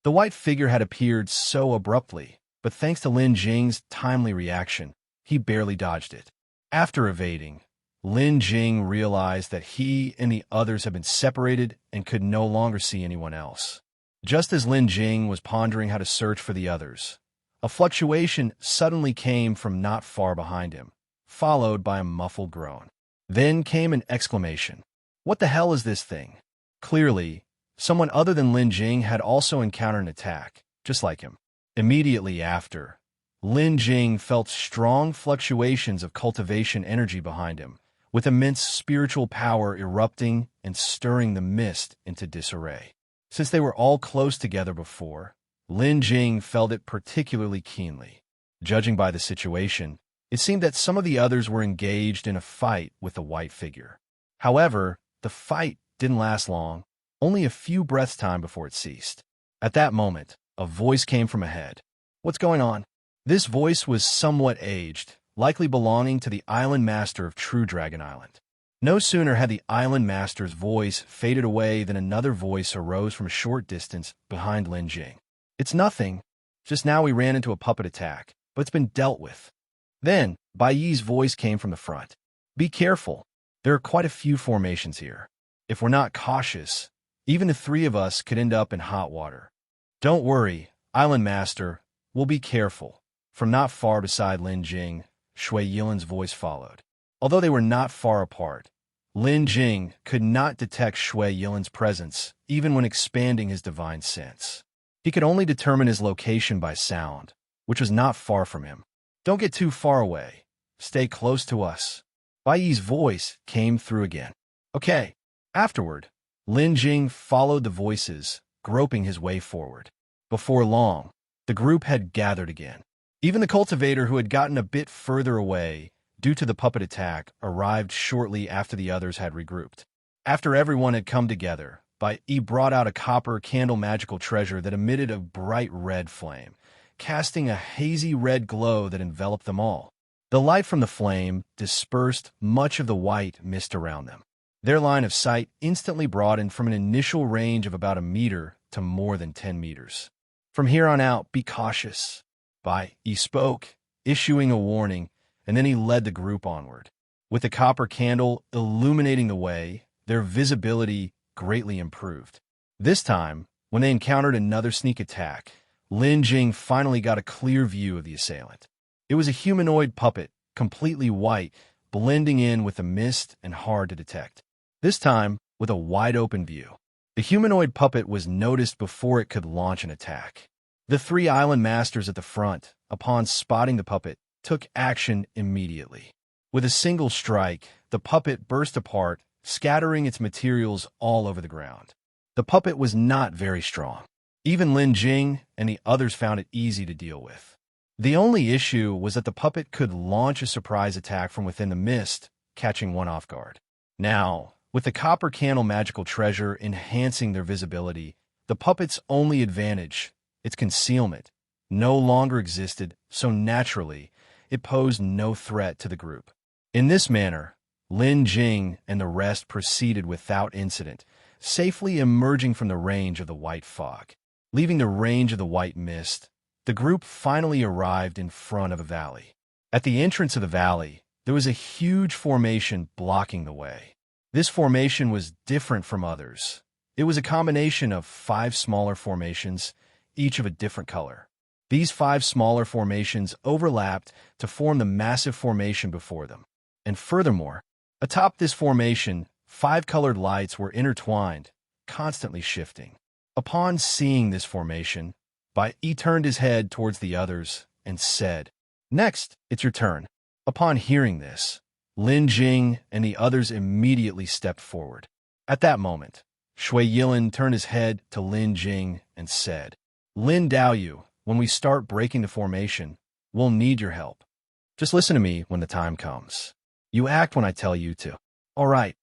The white figure had appeared so abruptly, but thanks to Lin Jing's timely reaction, he barely dodged it. After evading, Lin Jing realized that he and the others had been separated and could no longer see anyone else. Just as Lin Jing was pondering how to search for the others, a fluctuation suddenly came from not far behind him, followed by a muffled groan. Then came an exclamation. What the hell is this thing? Clearly, someone other than Lin Jing had also encountered an attack, just like him. Immediately after, Lin Jing felt strong fluctuations of cultivation energy behind him, with immense spiritual power erupting and stirring the mist into disarray. Since they were all close together before, Lin Jing felt it particularly keenly. Judging by the situation, it seemed that some of the others were engaged in a fight with the white figure. However, the fight didn't last long, only a few breaths' time before it ceased. At that moment, a voice came from ahead. What's going on? This voice was somewhat aged, likely belonging to the island master of True Dragon Island. No sooner had the island master's voice faded away than another voice arose from a short distance behind Lin Jing. It's nothing. Just now we ran into a puppet attack, but it's been dealt with. Then, Bai Yi's voice came from the front. Be careful. There are quite a few formations here. If we're not cautious, even the three of us could end up in hot water. Don't worry, Island Master. We'll be careful. From not far beside Lin Jing, Shui Yilin's voice followed. Although they were not far apart, Lin Jing could not detect Shui Yilin's presence even when expanding his divine sense. He could only determine his location by sound, which was not far from him. Don't get too far away. Stay close to us. Bai Yi's voice came through again. Okay. Afterward, Lin Jing followed the voices, groping his way forward. Before long, the group had gathered again. Even the cultivator, who had gotten a bit further away due to the puppet attack, arrived shortly after the others had regrouped. After everyone had come together, Bai Yi brought out a copper candle magical treasure that emitted a bright red flame, casting a hazy red glow that enveloped them all. The light from the flame dispersed much of the white mist around them. Their line of sight instantly broadened from an initial range of about a meter to more than 10 meters. From here on out, be cautious. Bai Yi spoke, issuing a warning, and then he led the group onward. With the copper candle illuminating the way, their visibility greatly improved. This time, when they encountered another sneak attack, Lin Jing finally got a clear view of the assailant. It was a humanoid puppet, completely white, blending in with the mist and hard to detect. This time, with a wide-open view. The humanoid puppet was noticed before it could launch an attack. The three island masters at the front, upon spotting the puppet, took action immediately. With a single strike, the puppet burst apart, scattering its materials all over the ground. The puppet was not very strong. Even Lin Jing and the others found it easy to deal with. The only issue was that the puppet could launch a surprise attack from within the mist, catching one off guard. Now, with the copper candle magical treasure enhancing their visibility, the puppet's only advantage, its concealment, no longer existed, so naturally, it posed no threat to the group. In this manner, Lin Jing and the rest proceeded without incident, safely emerging from the range of the white fog. Leaving the range of the white mist, the group finally arrived in front of a valley. At the entrance of the valley, there was a huge formation blocking the way. This formation was different from others. It was a combination of 5 smaller formations, each of a different color. These 5 smaller formations overlapped to form the massive formation before them. And furthermore, atop this formation, 5 colored lights were intertwined, constantly shifting. Upon seeing this formation, Bai Yi turned his head towards the others and said, "Next, it's your turn." Upon hearing this, Lin Jing and the others immediately stepped forward. At that moment, Shui Yilin turned his head to Lin Jing and said, "Lin Daoyu, when we start breaking the formation, we'll need your help. Just listen to me when the time comes. You act when I tell you to." "All right."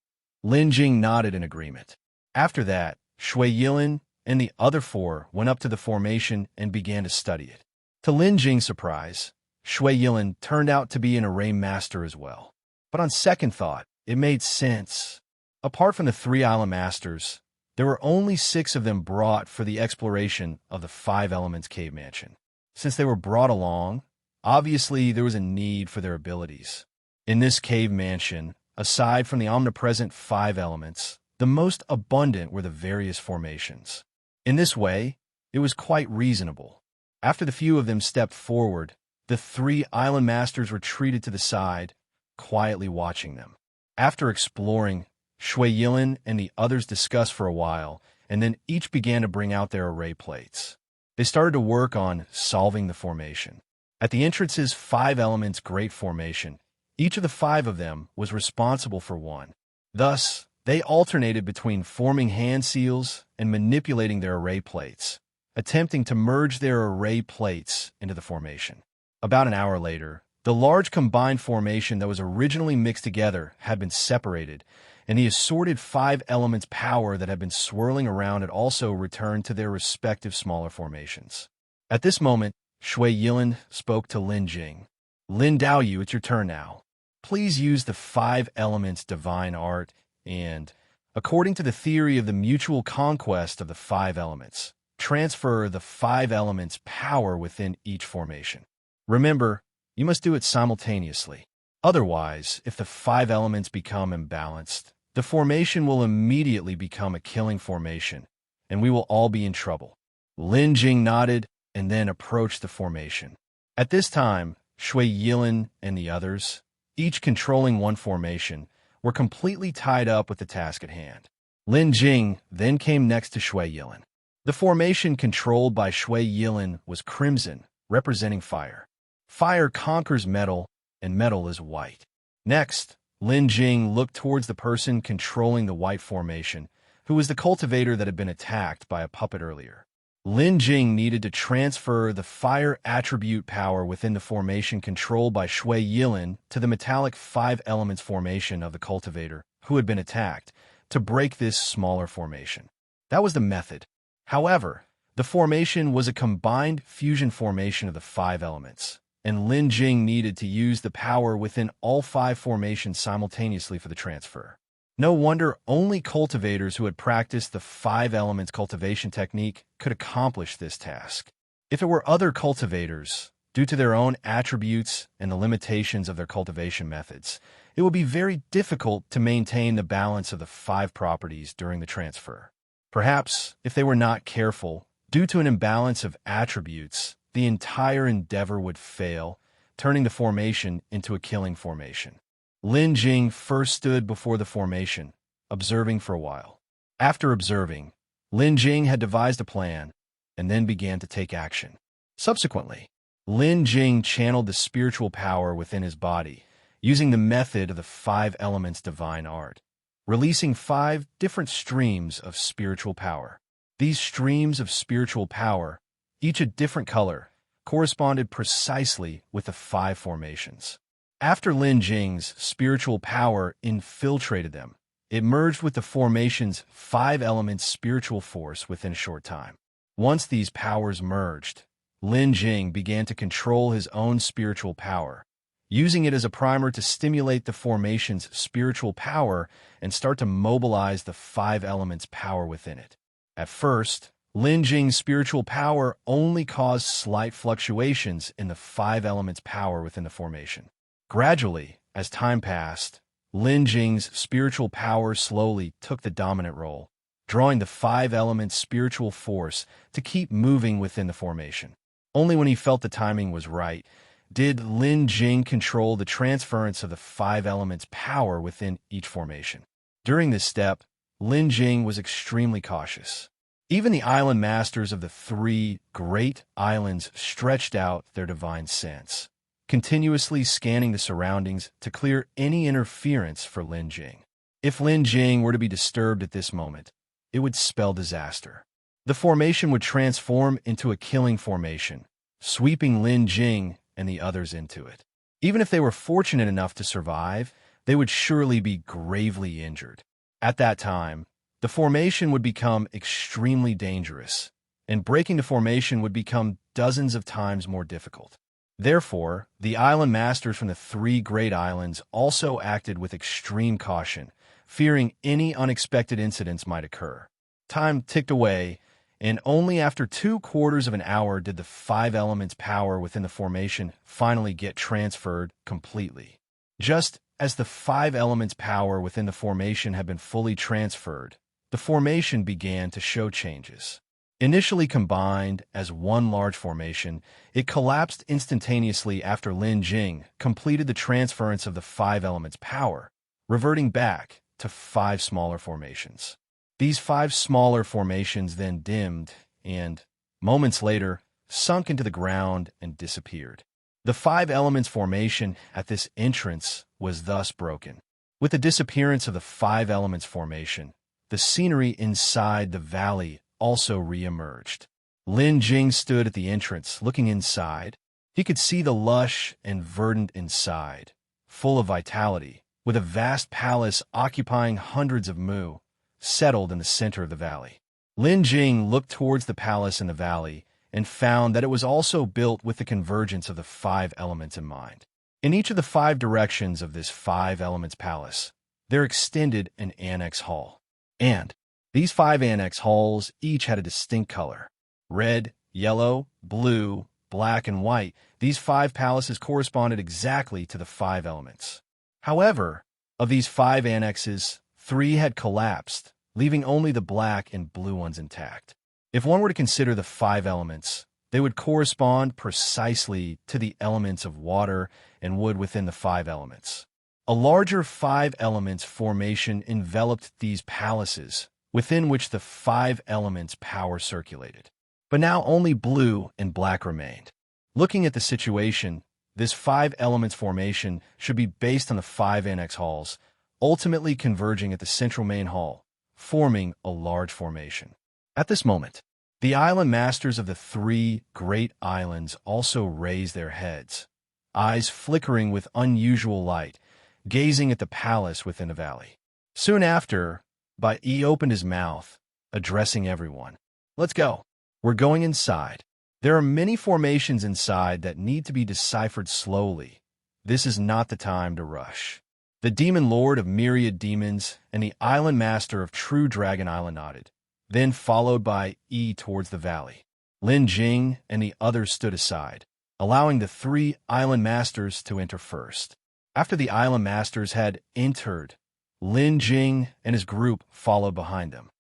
Lin Jing nodded in agreement. After that, Shui Yilin and the other 4 went up to the formation and began to study it. To Lin Jing's surprise, Shui Yilin turned out to be an array master as well. But on second thought, it made sense. Apart from the 3 island masters, There were only 6 of them brought for the exploration of the 5 Elements cave mansion. Since they were brought along, obviously there was a need for their abilities. In this cave mansion, aside from the omnipresent 5 elements, the most abundant were the various formations. In this way, it was quite reasonable. After the few of them stepped forward, the 3 island masters retreated to the side, quietly watching them. After exploring, Shui Yilin and the others discussed for a while, and then each began to bring out their array plates. They started to work on solving the formation. At the entrance's 5 elements great formation, each of the 5 of them was responsible for one. Thus, they alternated between forming hand seals and manipulating their array plates, attempting to merge their array plates into the formation. About an hour later, the large combined formation that was originally mixed together had been separated, and the assorted 5 elements power that had been swirling around had also returned to their respective smaller formations. At this moment, Shui Yilin spoke to Lin Jing. Lin Daoyu, it's your turn now. Please use the 5 elements divine art and, according to the theory of the mutual conquest of the 5 elements, transfer the 5 elements power within each formation. Remember, you must do it simultaneously. Otherwise, if the 5 elements become imbalanced, the formation will immediately become a killing formation, and we will all be in trouble. Lin Jing nodded and then approached the formation. At this time, Shui Yilin and the others, each controlling one formation, were completely tied up with the task at hand. Lin Jing then came next to Shui Yilin. The formation controlled by Shui Yilin was crimson, representing fire. Fire conquers metal, and metal is white. Next, Lin Jing looked towards the person controlling the white formation, who was the cultivator that had been attacked by a puppet earlier. Lin Jing needed to transfer the fire attribute power within the formation controlled by Shui Yilin to the metallic 5 elements formation of the cultivator, who had been attacked, to break this smaller formation. That was the method. However, the formation was a combined fusion formation of the 5 elements, and Lin Jing needed to use the power within all 5 formations simultaneously for the transfer. No wonder only cultivators who had practiced the 5 elements cultivation technique could accomplish this task. If it were other cultivators, due to their own attributes and the limitations of their cultivation methods, it would be very difficult to maintain the balance of the 5 properties during the transfer. Perhaps, if they were not careful, due to an imbalance of attributes, the entire endeavor would fail, turning the formation into a killing formation. Lin Jing first stood before the formation, observing for a while. After observing, Lin Jing had devised a plan, and then began to take action. Subsequently, Lin Jing channeled the spiritual power within his body, using the method of the 5 elements divine art, releasing 5 different streams of spiritual power. These streams of spiritual power, each a different color, corresponded precisely with the 5 formations. After Lin Jing's spiritual power infiltrated them, it merged with the formation's 5 elements spiritual force within a short time. Once these powers merged, Lin Jing began to control his own spiritual power, using it as a primer to stimulate the formation's spiritual power and start to mobilize the 5 elements power within it. At first, Lin Jing's spiritual power only caused slight fluctuations in the 5 elements power within the formation. Gradually, as time passed, Lin Jing's spiritual power slowly took the dominant role, drawing the 5 elements spiritual force to keep moving within the formation. Only when he felt the timing was right did Lin Jing control the transference of the 5 elements power within each formation. During this step, Lin Jing was extremely cautious. Even the island masters of the 3 great islands stretched out their divine sense, continuously scanning the surroundings to clear any interference for Lin Jing. If Lin Jing were to be disturbed at this moment, it would spell disaster. The formation would transform into a killing formation, sweeping Lin Jing and the others into it. Even if they were fortunate enough to survive, they would surely be gravely injured. At that time, the formation would become extremely dangerous, and breaking the formation would become dozens of times more difficult. Therefore, the island masters from the 3 great islands also acted with extreme caution, fearing any unexpected incidents might occur. Time ticked away, and only after 2/4 of an hour did the 5 elements power within the formation finally get transferred completely. Just as the 5 elements power within the formation had been fully transferred, the formation began to show changes. Initially combined as one large formation, it collapsed instantaneously after Lin Jing completed the transference of the 5 elements power, reverting back to 5 smaller formations. These 5 smaller formations then dimmed and, moments later, sunk into the ground and disappeared. The 5 elements formation at this entrance was thus broken. With the disappearance of the 5 elements formation, the scenery inside the valley also re-emerged. Lin Jing stood at the entrance, looking inside. He could see the lush and verdant inside, full of vitality, with a vast palace occupying hundreds of mu, settled in the center of the valley. Lin Jing looked towards the palace in the valley and found that it was also built with the convergence of the 5 elements in mind. In each of the 5 directions of this 5 elements palace, there extended an annex hall. And these 5 annex halls each had a distinct color. Red, yellow, blue, black, and white. These 5 palaces corresponded exactly to the 5 elements. However, of these 5 annexes, 3 had collapsed, leaving only the black and blue ones intact. If one were to consider the 5 elements, they would correspond precisely to the elements of water and wood within the 5 elements. A larger 5 elements formation enveloped these palaces, within which the 5 elements power circulated. But now only blue and black remained. Looking at the situation, this 5 elements formation should be based on the 5 annex halls, ultimately converging at the central main hall, forming a large formation. At this moment, the island masters of the 3 great islands also raised their heads, eyes flickering with unusual light, gazing at the palace within the valley. Soon after, Bai Yi opened his mouth, addressing everyone. "Let's go. We're going inside. There are many formations inside that need to be deciphered slowly. This is not the time to rush." The demon lord of myriad demons and the island master of True Dragon Island nodded, then followed by Yi towards the valley. Lin Jing and the others stood aside, allowing the 3 island masters to enter first. After the island masters had entered, Lin Jing and his group followed behind them.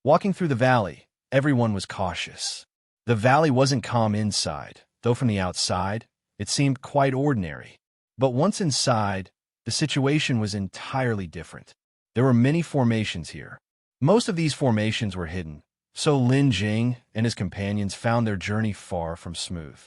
Walking through the valley, everyone was cautious. The valley wasn't calm inside, though from the outside, it seemed quite ordinary. But once inside, the situation was entirely different. There were many formations here. Most of these formations were hidden, so Lin Jing and his companions found their journey far from smooth.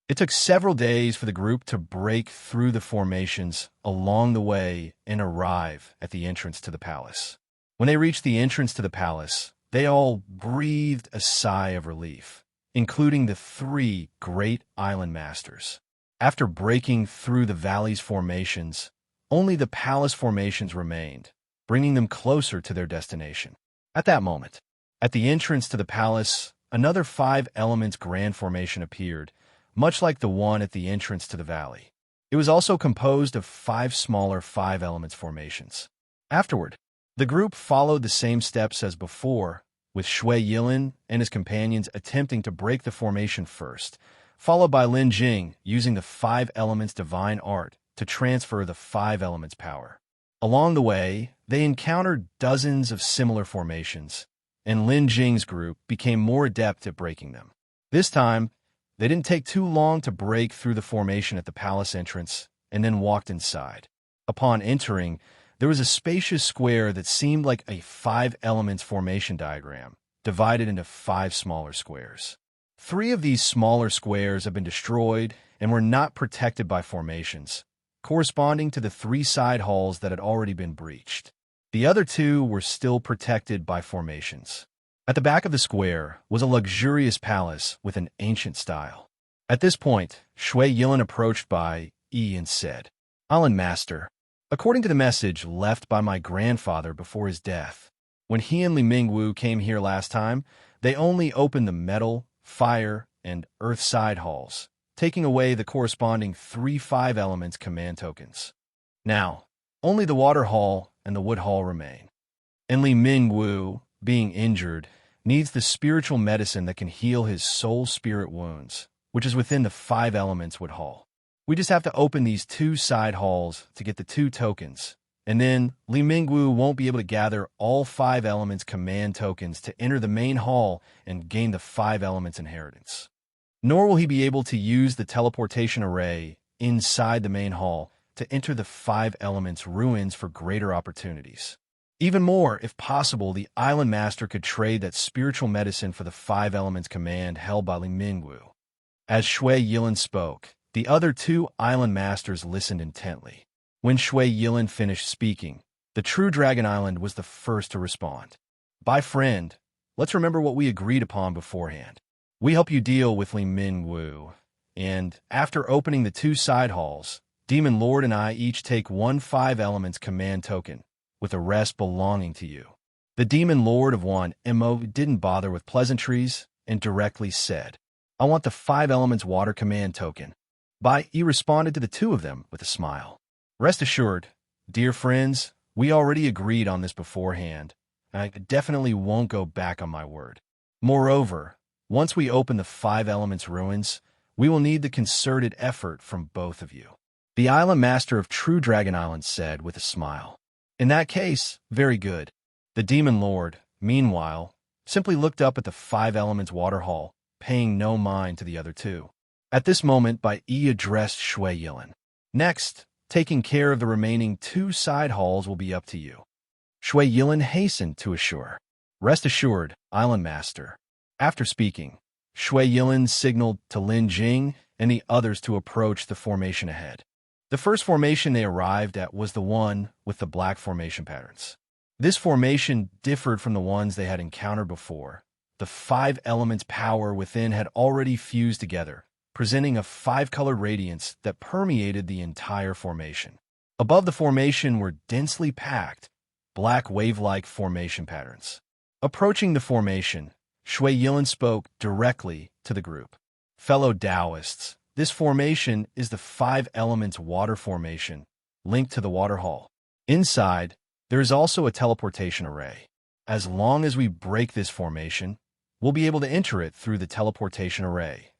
It took several days for the group to break through the formations along the way and arrive at the entrance to the palace. When they reached the entrance to the palace, they all breathed a sigh of relief, including the 3 great island masters. After breaking through the valley's formations, only the palace formations remained, bringing them closer to their destination. At that moment, at the entrance to the palace, another 5 elements grand formation appeared, much like the one at the entrance to the valley. It was also composed of 5 smaller 5 elements formations. Afterward, the group followed the same steps as before, with Shui Yilin and his companions attempting to break the formation first, followed by Lin Jing using the 5 elements divine art to transfer the 5 elements power. Along the way, they encountered dozens of similar formations, and Lin Jing's group became more adept at breaking them. This time, they didn't take too long to break through the formation at the palace entrance and then walked inside. Upon entering, there was a spacious square that seemed like a 5 elements formation diagram, divided into 5 smaller squares. 3 of these smaller squares have been destroyed and were not protected by formations, corresponding to the 3 side halls that had already been breached. The other 2 were still protected by formations. At the back of the square was a luxurious palace with an ancient style. At this point, Shui Yilin approached Bai Yi and said, "Island Master, according to the message left by my grandfather before his death, when he and Li Mingwu came here last time, they only opened the metal, fire, and earth side halls, taking away the corresponding 3 5 elements command tokens. Now, only the water hall and the wood hall remain. And Li Mingwu, being injured, needs the spiritual medicine that can heal his soul-spirit wounds, which is within the 5 elements wood hall. We just have to open these 2 side halls to get the 2 tokens, and then Li Mingwu won't be able to gather all 5 elements command tokens to enter the main hall and gain the 5 elements inheritance. Nor will he be able to use the teleportation array inside the main hall to enter the 5 elements ruins for greater opportunities. Even more, if possible, the island master could trade that spiritual medicine for the 5 elements command held by Li Mingwu. As Shui Yilin spoke, the other 2 island masters listened intently. When Shui Yilin finished speaking, the true Dragon Island was the first to respond. "By friend, let's remember what we agreed upon beforehand. We help you deal with Li Mingwu, and after opening the 2 side halls, Demon Lord and I each take 1 5 elements command token, with the rest belonging to you." The Demon Lord of 1MO didn't bother with pleasantries and directly said, "I want the 5 elements water command token." He responded to the 2 of them with a smile. "Rest assured, dear friends, we already agreed on this beforehand, and I definitely won't go back on my word. Moreover, once we open the 5 elements ruins, we will need the concerted effort from both of you," the island master of True Dragon Island said with a smile. "In that case, very good." The Demon Lord, meanwhile, simply looked up at the 5 elements water hall, paying no mind to the other 2. At this moment, Bai addressed Shui Yilin. "Next, taking care of the remaining 2 side halls will be up to you." Shui Yilin hastened to assure. "Rest assured, Island Master." After speaking, Shui Yilin signaled to Lin Jing and the others to approach the formation ahead. The first formation they arrived at was the one with the black formation patterns. This formation differed from the ones they had encountered before. The 5 elements power within had already fused together, presenting a 5-color radiance that permeated the entire formation. Above the formation were densely packed, black wave-like formation patterns. Approaching the formation, Shui Yilin spoke directly to the group. "Fellow Taoists, this formation is the 5 elements water formation, linked to the water hall. Inside, there is also a teleportation array. As long as we break this formation, we'll be able to enter it through the teleportation array.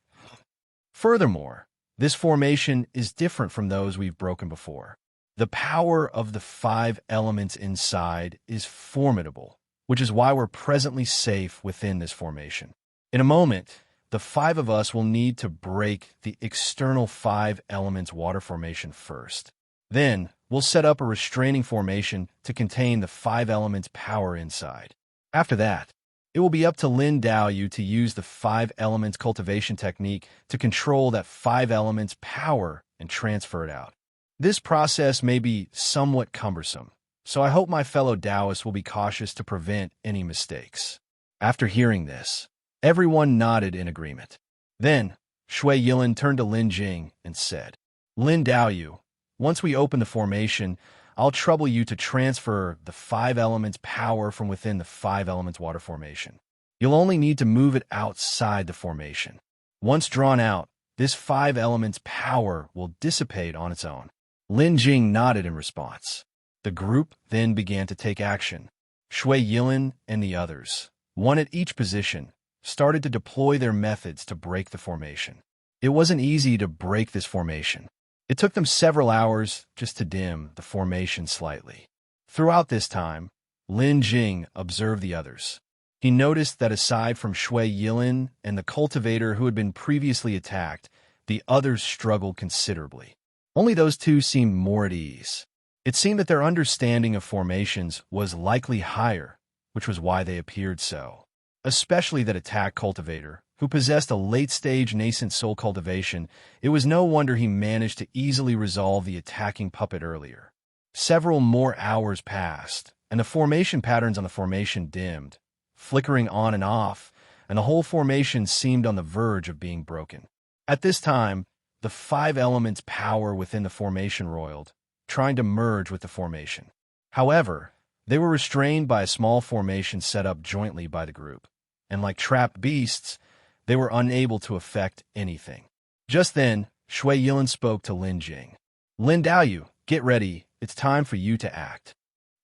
Furthermore, this formation is different from those we've broken before. The power of the 5 elements inside is formidable, which is why we're presently safe within this formation. In a moment, the 5 of us will need to break the external 5 elements water formation first. Then, we'll set up a restraining formation to contain the 5 elements power inside. After that, it will be up to Lin Daoyu to use the 5 elements cultivation technique to control that 5 elements power and transfer it out. This process may be somewhat cumbersome, so I hope my fellow Taoists will be cautious to prevent any mistakes." After hearing this, everyone nodded in agreement. Then, Shui Yilin turned to Lin Jing and said, "Lin Daoyu, once we open the formation, I'll trouble you to transfer the 5 elements power from within the 5 elements water formation. You'll only need to move it outside the formation. Once drawn out, this 5 elements power will dissipate on its own." Lin Jing nodded in response. The group then began to take action. Shui Yilin and the others, one at each position, started to deploy their methods to break the formation. It wasn't easy to break this formation. It took them several hours just to dim the formation slightly. Throughout this time, Lin Jing observed the others. He noticed that aside from Shui Yilin and the cultivator who had been previously attacked, the others struggled considerably. Only those 2 seemed more at ease. It seemed that their understanding of formations was likely higher, which was why they appeared so. Especially that attack cultivator, who possessed a late-stage nascent soul cultivation. It was no wonder he managed to easily resolve the attacking puppet earlier. Several more hours passed, and the formation patterns on the formation dimmed, flickering on and off, and the whole formation seemed on the verge of being broken. At this time, the 5 elements power within the formation roiled, trying to merge with the formation. However, they were restrained by a small formation set up jointly by the group, and like trapped beasts, they were unable to affect anything. Just then, Shui Yilin spoke to Lin Jing. "Lin Daoyu, get ready. It's time for you to act."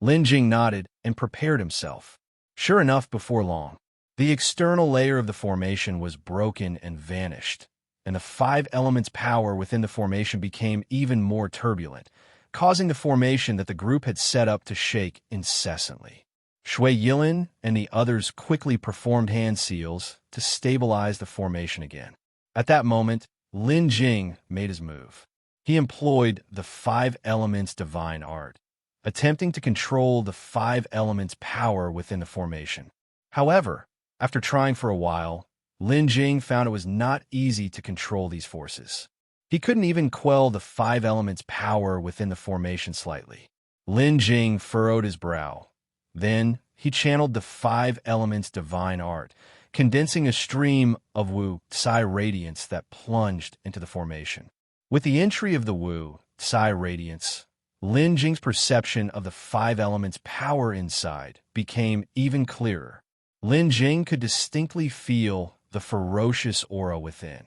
Lin Jing nodded and prepared himself. Sure enough, before long, the external layer of the formation was broken and vanished, and the five elements' power within the formation became even more turbulent, causing the formation that the group had set up to shake incessantly. Shui Yilin and the others quickly performed hand seals to stabilize the formation again. At that moment, Lin Jing made his move. He employed the five elements' divine art, attempting to control the five elements' power within the formation. However, after trying for a while, Lin Jing found it was not easy to control these forces. He couldn't even quell the five elements' power within the formation slightly. Lin Jing furrowed his brow. Then he channeled the five elements' divine art, condensing a stream of Wu Tsai radiance that plunged into the formation. With the entry of the Wu Tsai radiance, Lin Jing's perception of the five elements' power inside became even clearer. Lin Jing could distinctly feel the ferocious aura within.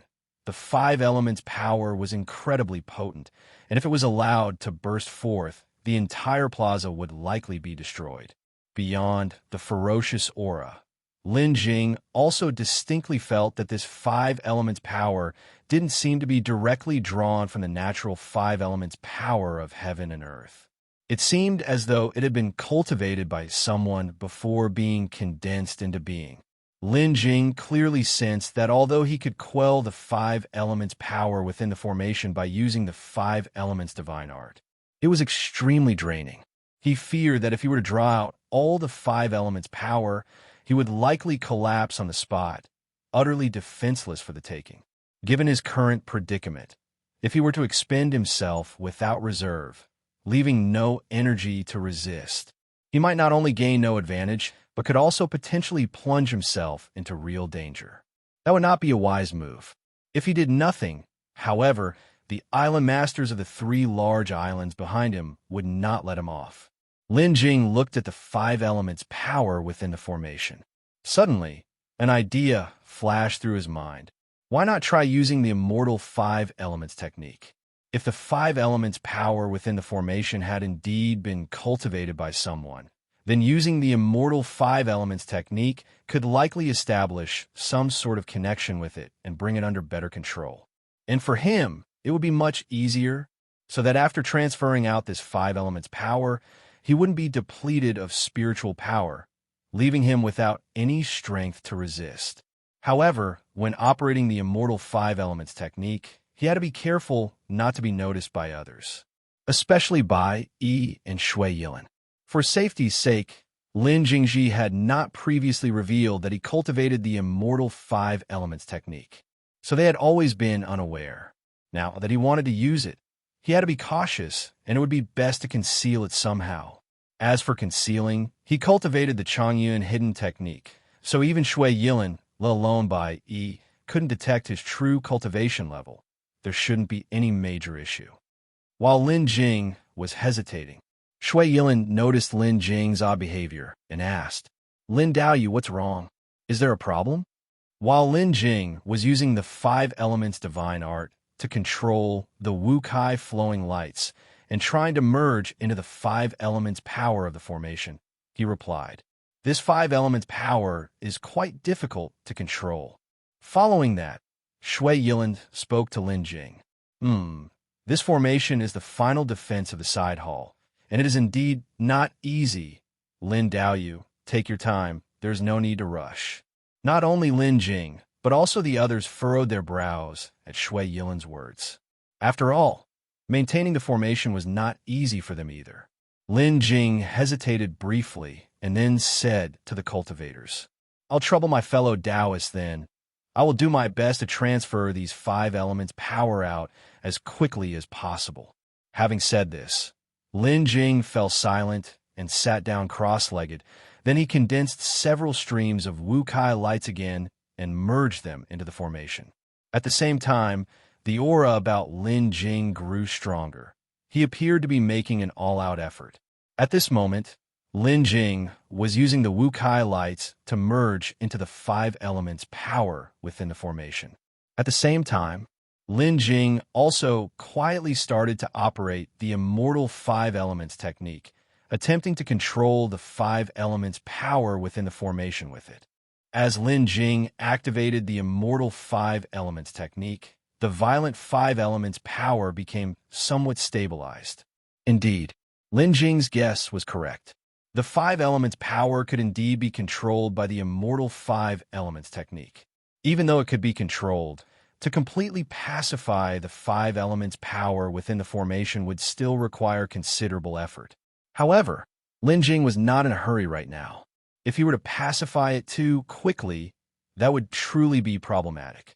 The five elements' power was incredibly potent, and if it was allowed to burst forth, the entire plaza would likely be destroyed. Beyond the ferocious aura, Lin Jing also distinctly felt that this five elements' power didn't seem to be directly drawn from the natural five elements' power of heaven and earth. It seemed as though it had been cultivated by someone before being condensed into being. Lin Jing clearly sensed that although he could quell the five elements' power within the formation by using the five elements' divine art, it was extremely draining. He feared that if he were to draw out all the five elements' power, he would likely collapse on the spot, utterly defenseless for the taking. Given his current predicament, if he were to expend himself without reserve, leaving no energy to resist, he might not only gain no advantage, but could also potentially plunge himself into real danger. That would not be a wise move. If he did nothing, however, the island masters of the three large islands behind him would not let him off. Lin Jing looked at the five elements' power within the formation. Suddenly, an idea flashed through his mind. Why not try using the immortal five elements technique? If the five elements' power within the formation had indeed been cultivated by someone, then using the immortal five elements technique could likely establish some sort of connection with it and bring it under better control. And for him, it would be much easier, so that after transferring out this five elements power, he wouldn't be depleted of spiritual power, leaving him without any strength to resist. However, when operating the immortal five elements technique, he had to be careful not to be noticed by others, especially by Yi and Shui Yilin. For safety's sake, Lin Jingji had not previously revealed that he cultivated the immortal five elements technique, so they had always been unaware. Now that he wanted to use it, he had to be cautious, and it would be best to conceal it somehow. As for concealing, he cultivated the Chongyun hidden technique, so even Shui Yilin, let alone by Yi, couldn't detect his true cultivation level. There shouldn't be any major issue. While Lin Jing was hesitating, Shui Yilin noticed Lin Jing's odd behavior and asked, "Lin Daoyu, what's wrong? Is there a problem?" While Lin Jing was using the five elements divine art to control the Wukai flowing lights and trying to merge into the five elements power of the formation, he replied, "This five elements power is quite difficult to control." Following that, Shui Yilin spoke to Lin Jing. This formation is the final defense of the side hall, and it is indeed not easy. Lin Daoyu, take your time. There's no need to rush." Not only Lin Jing, but also the others furrowed their brows at Shui Yilin's words. After all, maintaining the formation was not easy for them either. Lin Jing hesitated briefly and then said to the cultivators, "I'll trouble my fellow Taoists then. I will do my best to transfer these five elements power out as quickly as possible." Having said this, Lin Jing fell silent and sat down cross-legged. Then he condensed several streams of Wukai lights again and merged them into the formation. At the same time, the aura about Lin Jing grew stronger. He appeared to be making an all-out effort. At this moment, Lin Jing was using the Wukai lights to merge into the five elements power within the formation. At the same time, Lin Jing also quietly started to operate the immortal five elements technique, attempting to control the five elements' power within the formation with it. As Lin Jing activated the immortal five elements technique, the violent five elements' power became somewhat stabilized. Indeed, Lin Jing's guess was correct. The five elements' power could indeed be controlled by the immortal five elements technique. Even though it could be controlled, to completely pacify the five elements' power within the formation would still require considerable effort. However, Lin Jing was not in a hurry right now. If he were to pacify it too quickly, that would truly be problematic.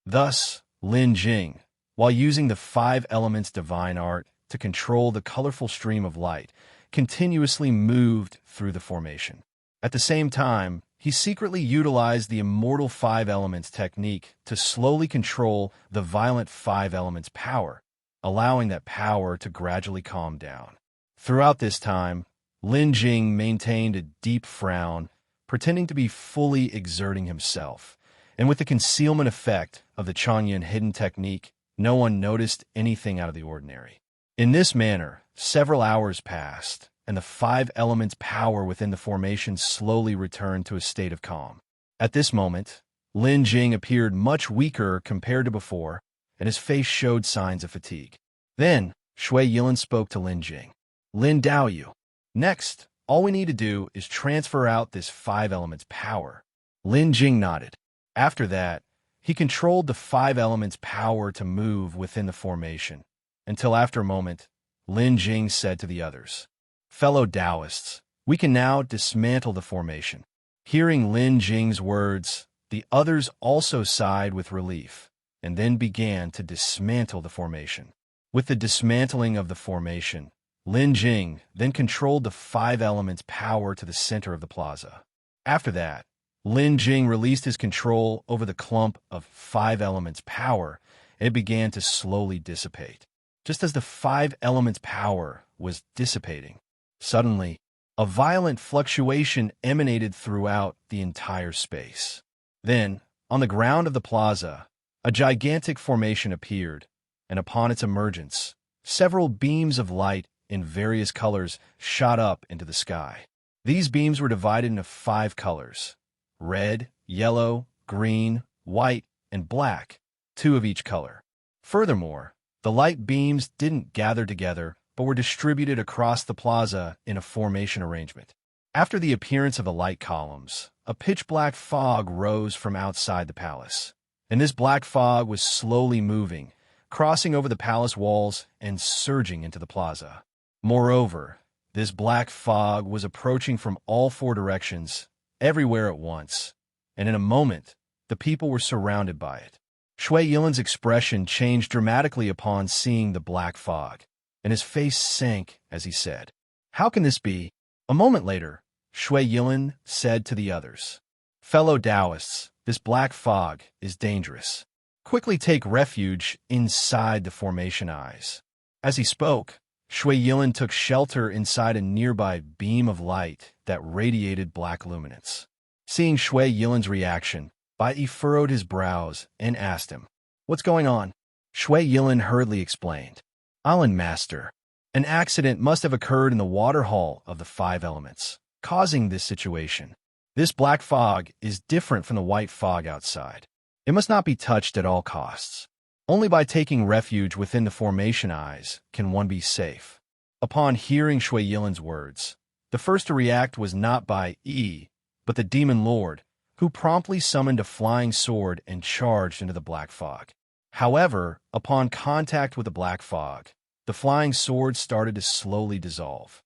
Thus, Lin Jing, while using the five elements divine art to control the colorful stream of light, continuously moved through the formation. At the same time, he secretly utilized the immortal five elements technique to slowly control the violent five elements power, allowing that power to gradually calm down. Throughout this time, Lin Jing maintained a deep frown, pretending to be fully exerting himself, and with the concealment effect of the Changyan hidden technique, no one noticed anything out of the ordinary. In this manner, several hours passed, and the five elements' power within the formation slowly returned to a state of calm. At this moment, Lin Jing appeared much weaker compared to before, and his face showed signs of fatigue. Then, Shui Yilin spoke to Lin Jing. Lin Daoyu. Next, all we need to do is transfer out this five elements' power. Lin Jing nodded. After that, he controlled the five elements' power to move within the formation, until after a moment, Lin Jing said to the others, "Fellow Taoists, we can now dismantle the formation." Hearing Lin Jing's words, the others also sighed with relief, and then began to dismantle the formation. With the dismantling of the formation, Lin Jing then controlled the five elements' power to the center of the plaza. After that, Lin Jing released his control over the clump of five elements' power, and it began to slowly dissipate. Just as the five elements' power was dissipating, suddenly, a violent fluctuation emanated throughout the entire space. Then, on the ground of the plaza, a gigantic formation appeared, and upon its emergence, several beams of light in various colors shot up into the sky. These beams were divided into five colors: red, yellow, green, white, and black, two of each color. Furthermore, the light beams didn't gather together, but were distributed across the plaza in a formation arrangement. After the appearance of the light columns, a pitch-black fog rose from outside the palace, and this black fog was slowly moving, crossing over the palace walls and surging into the plaza. Moreover, this black fog was approaching from all four directions, everywhere at once, and in a moment, the people were surrounded by it. Shui Yilin's expression changed dramatically upon seeing the black fog, and his face sank as he said, "How can this be?" A moment later, Shui Yilin said to the others, "Fellow Taoists, this black fog is dangerous. Quickly take refuge inside the formation eyes." As he spoke, Shui Yilin took shelter inside a nearby beam of light that radiated black luminance. Seeing Shui Yilin's reaction, Bai Yi furrowed his brows and asked him, "What's going on?" Shui Yilin hurriedly explained, "Island Master, an accident must have occurred in the water hall of the five elements, causing this situation. This black fog is different from the white fog outside. It must not be touched at all costs. Only by taking refuge within the formation eyes can one be safe." Upon hearing Shui Yilin's words, the first to react was not Bai Yi, but the demon lord, who promptly summoned a flying sword and charged into the black fog. However, upon contact with the black fog, the flying sword started to slowly dissolve.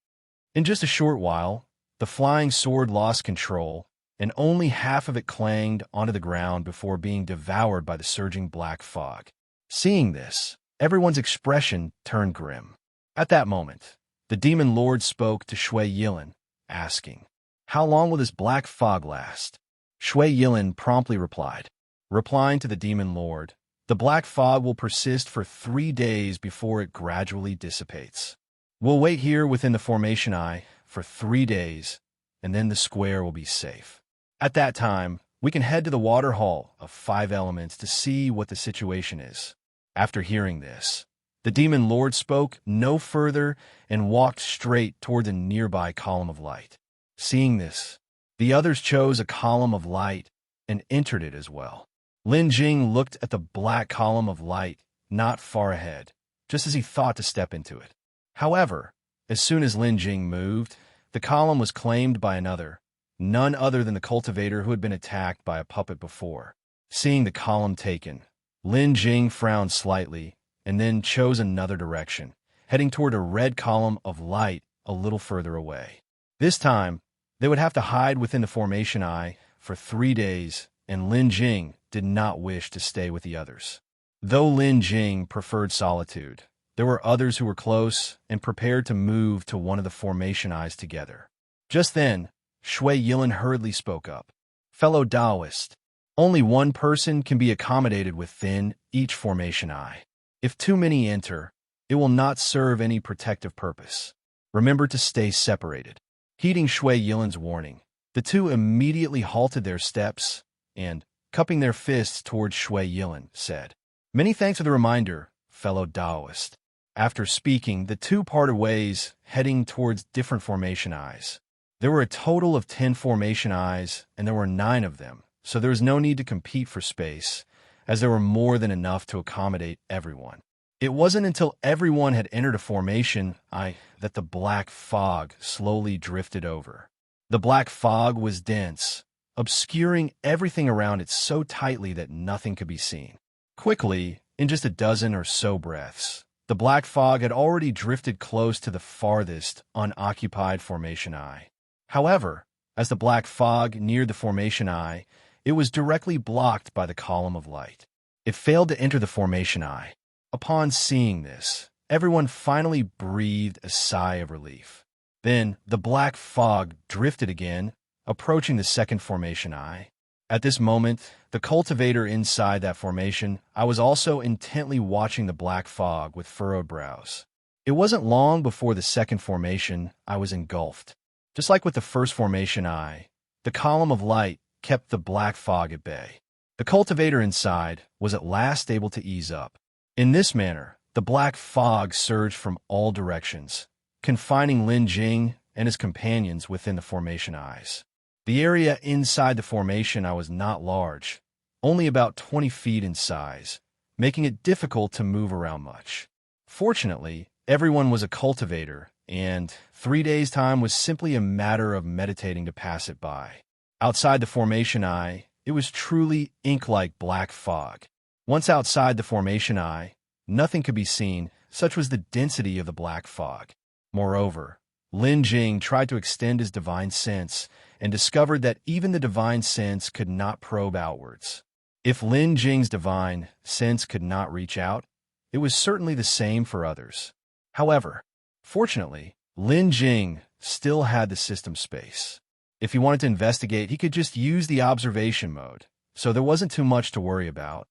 In just a short while, the flying sword lost control, and only half of it clanged onto the ground before being devoured by the surging black fog. Seeing this, everyone's expression turned grim. At that moment, the demon lord spoke to Shui Yilin, asking, "How long will this black fog last?" Shui Yilin promptly replied. Replying to the demon lord, "The black fog will persist for 3 days before it gradually dissipates. We'll wait here within the formation eye for 3 days, and then the square will be safe. At that time, we can head to the water hall of five elements to see what the situation is." After hearing this, The demon lord spoke no further and walked straight toward the nearby column of light. Seeing this, the others chose a column of light and entered it as well. Lin Jing looked at the black column of light not far ahead, just as he thought to step into it. However, as soon as Lin Jing moved, the column was claimed by another, none other than the cultivator who had been attacked by a puppet before. Seeing the column taken, Lin Jing frowned slightly and then chose another direction, heading toward a red column of light a little further away. This time, they would have to hide within the formation eye for 3 days, and Lin Jing did not wish to stay with the others. Though Lin Jing preferred solitude, there were others who were close and prepared to move to one of the formation eyes together. Just then, Shui Yilin hurriedly spoke up. "Fellow Taoist, only one person can be accommodated within each formation eye. If too many enter, it will not serve any protective purpose. Remember to stay separated." Heeding Shui Yilin's warning, the two immediately halted their steps and, cupping their fists towards Shui Yilin, said, "Many thanks for the reminder, fellow Taoist." After speaking, the two parted ways, heading towards different formation eyes. There were a total of 10 formation eyes, and there were 9 of them, so there was no need to compete for space, as there were more than enough to accommodate everyone. It wasn't until everyone had entered a formation eye that the black fog slowly drifted over. The black fog was dense, obscuring everything around it so tightly that nothing could be seen. Quickly, in just a dozen or so breaths, the black fog had already drifted close to the farthest unoccupied formation eye. However, as the black fog neared the formation eye, it was directly blocked by the column of light. It failed to enter the formation eye. Upon seeing this, everyone finally breathed a sigh of relief. Then, the black fog drifted again, approaching the second formation eye. At this moment, the cultivator inside that formation, I was also intently watching the black fog with furrowed brows. It wasn't long before the second formation I was engulfed. Just like with the first formation eye, the column of light kept the black fog at bay. The cultivator inside was at last able to ease up. In this manner, the black fog surged from all directions, confining Lin Jing and his companions within the formation eyes. The area inside the formation eye was not large, only about 20 feet in size, making it difficult to move around much. Fortunately, everyone was a cultivator, and 3 days' time was simply a matter of meditating to pass it by. Outside the formation eye, it was truly ink-like black fog. Once outside the formation eye, nothing could be seen, such was the density of the black fog. Moreover, Lin Jing tried to extend his divine sense and discovered that even the divine sense could not probe outwards. If Lin Jing's divine sense could not reach out, it was certainly the same for others. However, fortunately, Lin Jing still had the system space. If he wanted to investigate, he could just use the observation mode, so there wasn't too much to worry about.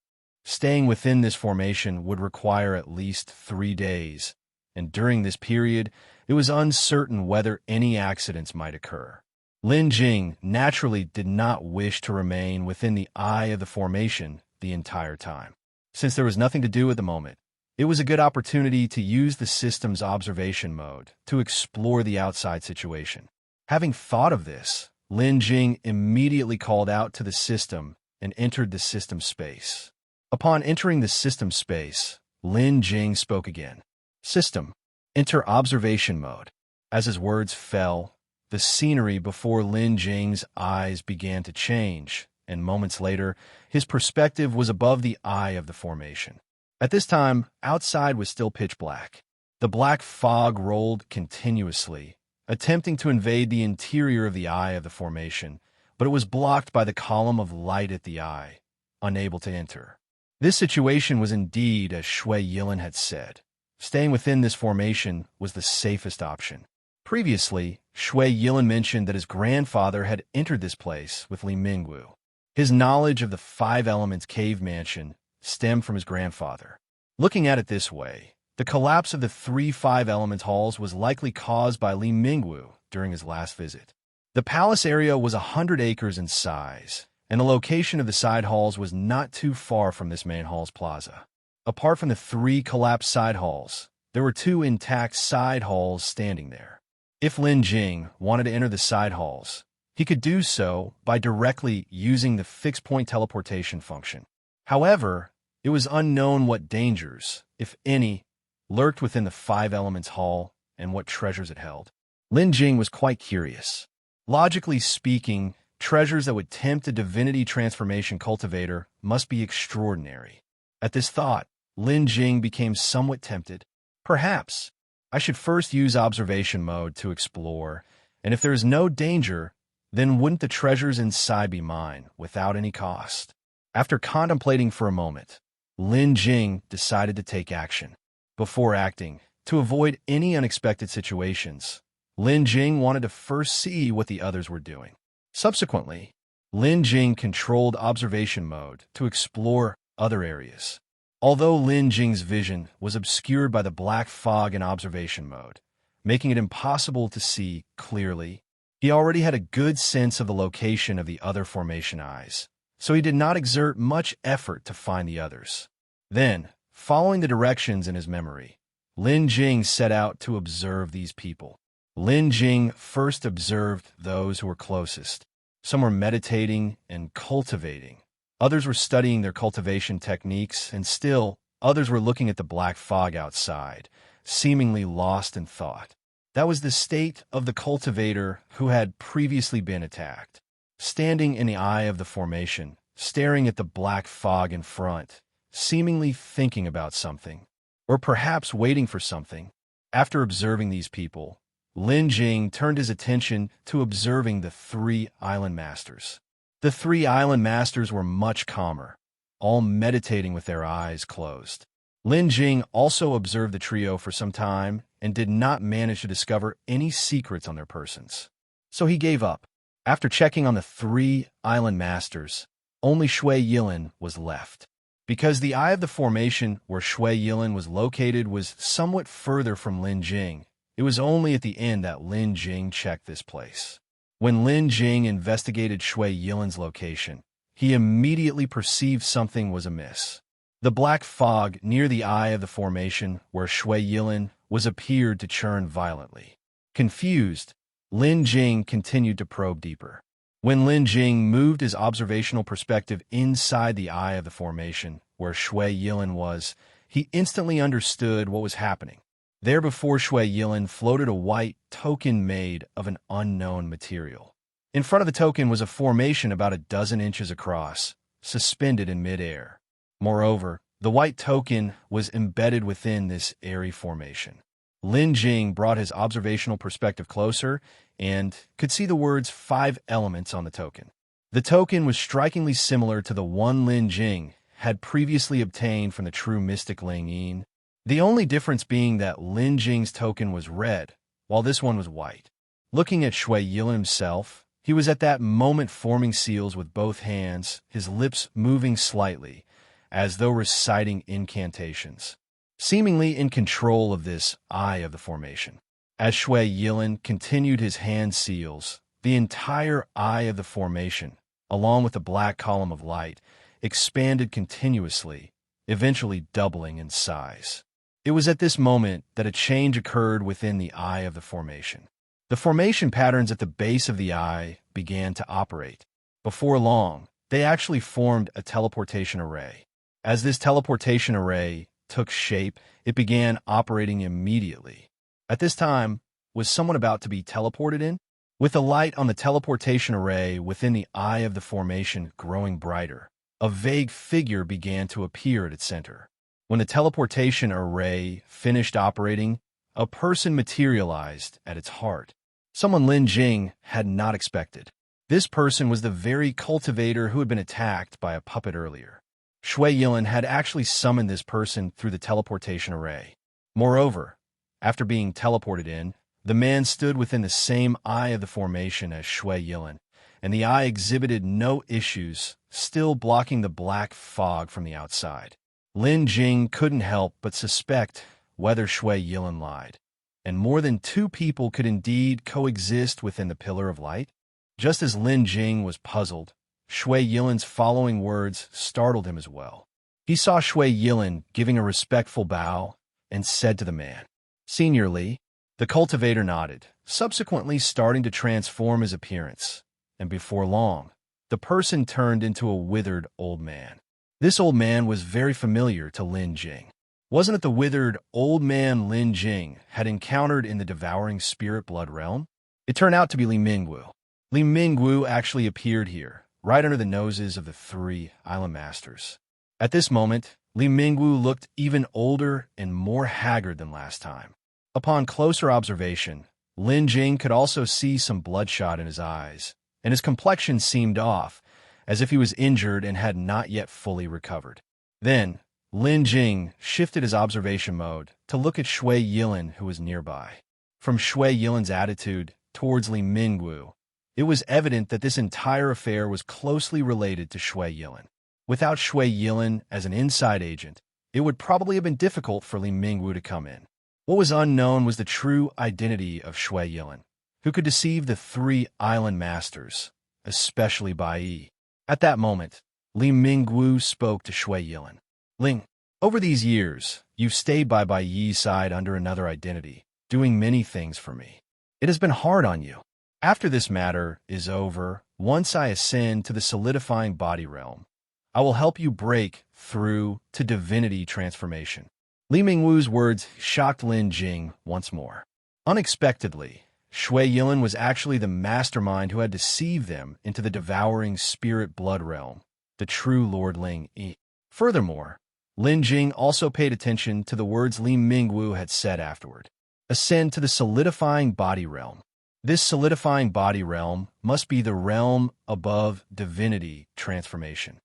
Staying within this formation would require at least 3 days, and during this period, it was uncertain whether any accidents might occur. Lin Jing naturally did not wish to remain within the eye of the formation the entire time. Since there was nothing to do at the moment, it was a good opportunity to use the system's observation mode to explore the outside situation. Having thought of this, Lin Jing immediately called out to the system and entered the system space. Upon entering the system space, Lin Jing spoke again. "System, enter observation mode." As his words fell, the scenery before Lin Jing's eyes began to change, and moments later, his perspective was above the eye of the formation. At this time, outside was still pitch black. The black fog rolled continuously, attempting to invade the interior of the eye of the formation, but it was blocked by the column of light at the eye, unable to enter. This situation was indeed as Shui Yilin had said. Staying within this formation was the safest option. Previously, Shui Yilin mentioned that his grandfather had entered this place with Li Mingwu. His knowledge of the 5 Elements cave mansion stemmed from his grandfather. Looking at it this way, the collapse of the 3 5 Element halls was likely caused by Li Mingwu during his last visit. The palace area was 100 acres in size, and the location of the side halls was not too far from this main hall's plaza. Apart from the 3 collapsed side halls, there were 2 intact side halls standing there. If Lin Jing wanted to enter the side halls, he could do so by directly using the fixed-point teleportation function. However, it was unknown what dangers, if any, lurked within the 5 Elements Hall and what treasures it held. Lin Jing was quite curious. Logically speaking, treasures that would tempt a divinity transformation cultivator must be extraordinary. At this thought, Lin Jing became somewhat tempted. Perhaps I should first use observation mode to explore, and if there is no danger, then wouldn't the treasures inside be mine without any cost? After contemplating for a moment, Lin Jing decided to take action. Before acting, to avoid any unexpected situations, Lin Jing wanted to first see what the others were doing. Subsequently, Lin Jing controlled observation mode to explore other areas. Although Lin Jing's vision was obscured by the black fog in observation mode, making it impossible to see clearly, he already had a good sense of the location of the other formation eyes, so he did not exert much effort to find the others. Then, following the directions in his memory, Lin Jing set out to observe these people. Lin Jing first observed those who were closest. Some were meditating and cultivating. Others were studying their cultivation techniques, and still others were looking at the black fog outside, seemingly lost in thought. That was the state of the cultivator who had previously been attacked. Standing in the eye of the formation, staring at the black fog in front, seemingly thinking about something, or perhaps waiting for something. After observing these people, Lin Jing turned his attention to observing the 3 island masters. The 3 island masters were much calmer, all meditating with their eyes closed. Lin Jing also observed the trio for some time and did not manage to discover any secrets on their persons. So he gave up. After checking on the 3 island masters, only Shui Yilin was left. Because the eye of the formation where Shui Yilin was located was somewhat further from Lin Jing, it was only at the end that Lin Jing checked this place. When Lin Jing investigated Shui Yilin's location, he immediately perceived something was amiss. The black fog near the eye of the formation where Shui Yilin was appeared to churn violently. Confused, Lin Jing continued to probe deeper. When Lin Jing moved his observational perspective inside the eye of the formation where Shui Yilin was, he instantly understood what was happening. There before Shui Yilin floated a white token made of an unknown material. In front of the token was a formation about a dozen inches across, suspended in midair. Moreover, the white token was embedded within this airy formation. Lin Jing brought his observational perspective closer and could see the words 5 elements on the token. The token was strikingly similar to the one Lin Jing had previously obtained from the true mystic Lin Yin, the only difference being that Lin Jing's token was red, while this one was white. Looking at Shui Yilin himself, he was at that moment forming seals with both hands, his lips moving slightly, as though reciting incantations, seemingly in control of this eye of the formation. As Shui Yilin continued his hand seals, the entire eye of the formation, along with the black column of light, expanded continuously, eventually doubling in size. It was at this moment that a change occurred within the eye of the formation. The formation patterns at the base of the eye began to operate. Before long, they actually formed a teleportation array. As this teleportation array took shape, it began operating immediately. At this time, was someone about to be teleported in? With the light on the teleportation array within the eye of the formation growing brighter, a vague figure began to appear at its center. When the teleportation array finished operating, a person materialized at its heart. Someone Lin Jing had not expected. This person was the very cultivator who had been attacked by a puppet earlier. Shui Yilin had actually summoned this person through the teleportation array. Moreover, after being teleported in, the man stood within the same eye of the formation as Shui Yilin, and the eye exhibited no issues, still blocking the black fog from the outside. Lin Jing couldn't help but suspect whether Shui Yilin lied, and more than 2 people could indeed coexist within the pillar of light. Just as Lin Jing was puzzled, Shui Yilin's following words startled him as well. He saw Shui Yilin giving a respectful bow and said to the man, "Senior Li." The cultivator nodded, subsequently starting to transform his appearance, and before long, the person turned into a withered old man. This old man was very familiar to Lin Jing. Wasn't it the withered old man Lin Jing had encountered in the devouring spirit blood realm? It turned out to be Li Mingwu. Li Mingwu actually appeared here, right under the noses of the three island masters. At this moment, Li Mingwu looked even older and more haggard than last time. Upon closer observation, Lin Jing could also see some bloodshot in his eyes, and his complexion seemed off, as if he was injured and had not yet fully recovered. Then, Lin Jing shifted his observation mode to look at Shui Yilin, who was nearby. From Shui Yilin's attitude towards Li Mingwu, it was evident that this entire affair was closely related to Shui Yilin. Without Shui Yilin as an inside agent, it would probably have been difficult for Li Mingwu to come in. What was unknown was the true identity of Shui Yilin, who could deceive the three island masters, especially Bai Yi. At that moment, Li Mingwu spoke to Shui Yilin. "Ling, over these years, you've stayed by Bai Yi's side under another identity, doing many things for me. It has been hard on you. After this matter is over, once I ascend to the solidifying body realm, I will help you break through to divinity transformation." Li Mingwu's words shocked Lin Jing once more. Unexpectedly, Shui Yilin was actually the mastermind who had deceived them into the devouring spirit blood realm, the true Lord Ling Yi. Furthermore, Lin Jing also paid attention to the words Li Mingwu had said afterward. Ascend to the solidifying body realm. This solidifying body realm must be the realm above divinity transformation.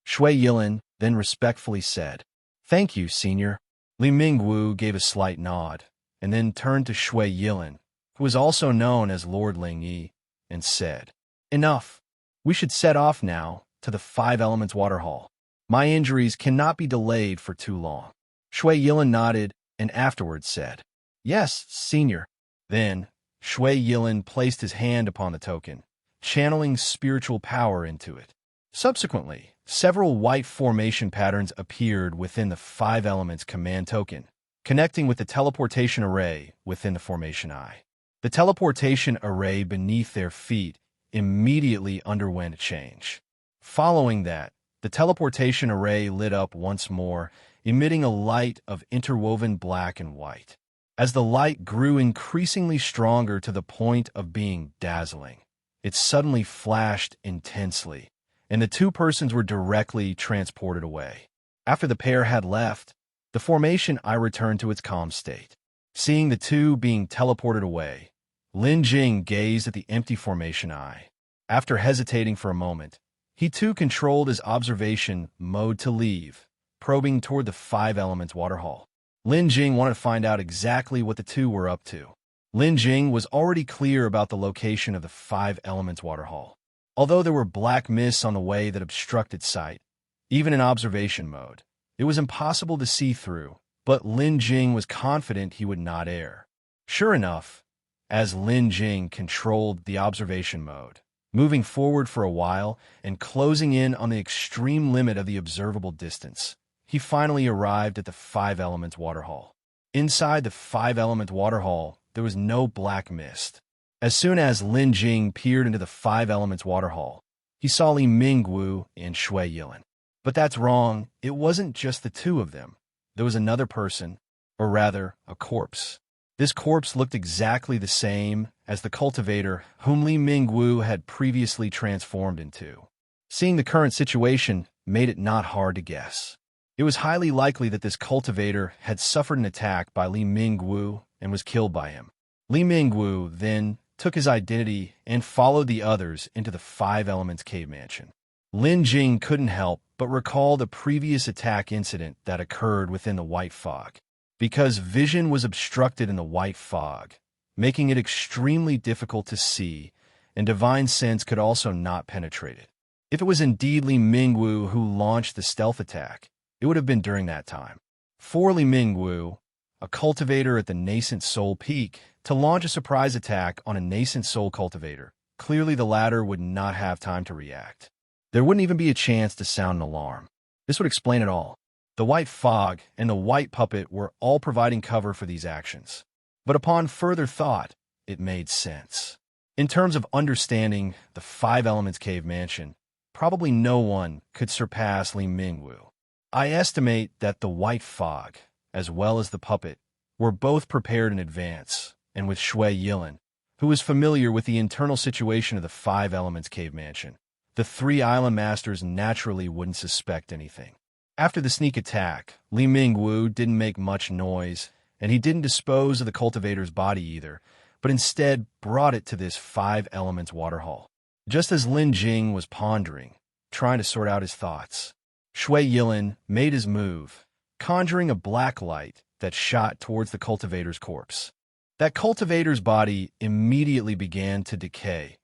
Shui Yilin then respectfully said, "Thank you, Senior." Li Mingwu gave a slight nod, and then turned to Shui Yilin, who was also known as Lord Ling Yi, and said, "Enough. We should set off now to the Five Elements Water Hall. My injuries cannot be delayed for too long." Shui Yilin nodded and afterwards said, "Yes, Senior." Then, Shui Yilin placed his hand upon the token, channeling spiritual power into it. Subsequently, several white formation patterns appeared within the Five Elements command token, connecting with the teleportation array within the formation eye. The teleportation array beneath their feet immediately underwent a change. Following that, the teleportation array lit up once more, emitting a light of interwoven black and white. As the light grew increasingly stronger to the point of being dazzling, it suddenly flashed intensely, and the two persons were directly transported away. After the pair had left, the formation eye returned to its calm state. Seeing the two being teleported away, Lin Jing gazed at the empty formation eye. After hesitating for a moment, he too controlled his observation mode to leave, probing toward the Five Elements Water Hall. Lin Jing wanted to find out exactly what the two were up to. Lin Jing was already clear about the location of the Five Elements Water Hall. Although there were black mists on the way that obstructed sight, even in observation mode, it was impossible to see through, but Lin Jing was confident he would not err. Sure enough, as Lin Jing controlled the observation mode, moving forward for a while and closing in on the extreme limit of the observable distance, he finally arrived at the Five Elements Water Hall. Inside the Five Element Water Hall, there was no black mist. As soon as Lin Jing peered into the Five Elements Water Hall, he saw Li Mingwu and Shui Yilin. But that's wrong. It wasn't just the two of them. There was another person, or rather, a corpse. This corpse looked exactly the same as the cultivator whom Li Mingwu had previously transformed into. Seeing the current situation made it not hard to guess. It was highly likely that this cultivator had suffered an attack by Li Mingwu and was killed by him. Li Mingwu then took his identity and followed the others into the Five Elements cave mansion. Lin Jing couldn't help but recall the previous attack incident that occurred within the white fog, because vision was obstructed in the white fog, making it extremely difficult to see, and divine sense could also not penetrate it. If it was indeed Li Mingwu who launched the stealth attack, it would have been during that time. For Li Mingwu, a cultivator at the nascent soul peak, to launch a surprise attack on a nascent soul cultivator, clearly the latter would not have time to react. There wouldn't even be a chance to sound an alarm. This would explain it all. The white fog and the white puppet were all providing cover for these actions. But upon further thought, it made sense. In terms of understanding the Five Elements Cave Mansion, probably no one could surpass Li Mingwu. I estimate that the white fog, as well as the puppet, were both prepared in advance, and with Shui Yilin, who was familiar with the internal situation of the Five Elements Cave Mansion, the three island masters naturally wouldn't suspect anything. After the sneak attack, Li Mingwu didn't make much noise, and he didn't dispose of the cultivator's body either, but instead brought it to this Five Elements waterhall. Just as Lin Jing was pondering, trying to sort out his thoughts, Shui Yilin made his move, conjuring a black light that shot towards the cultivator's corpse. That cultivator's body immediately began to decay,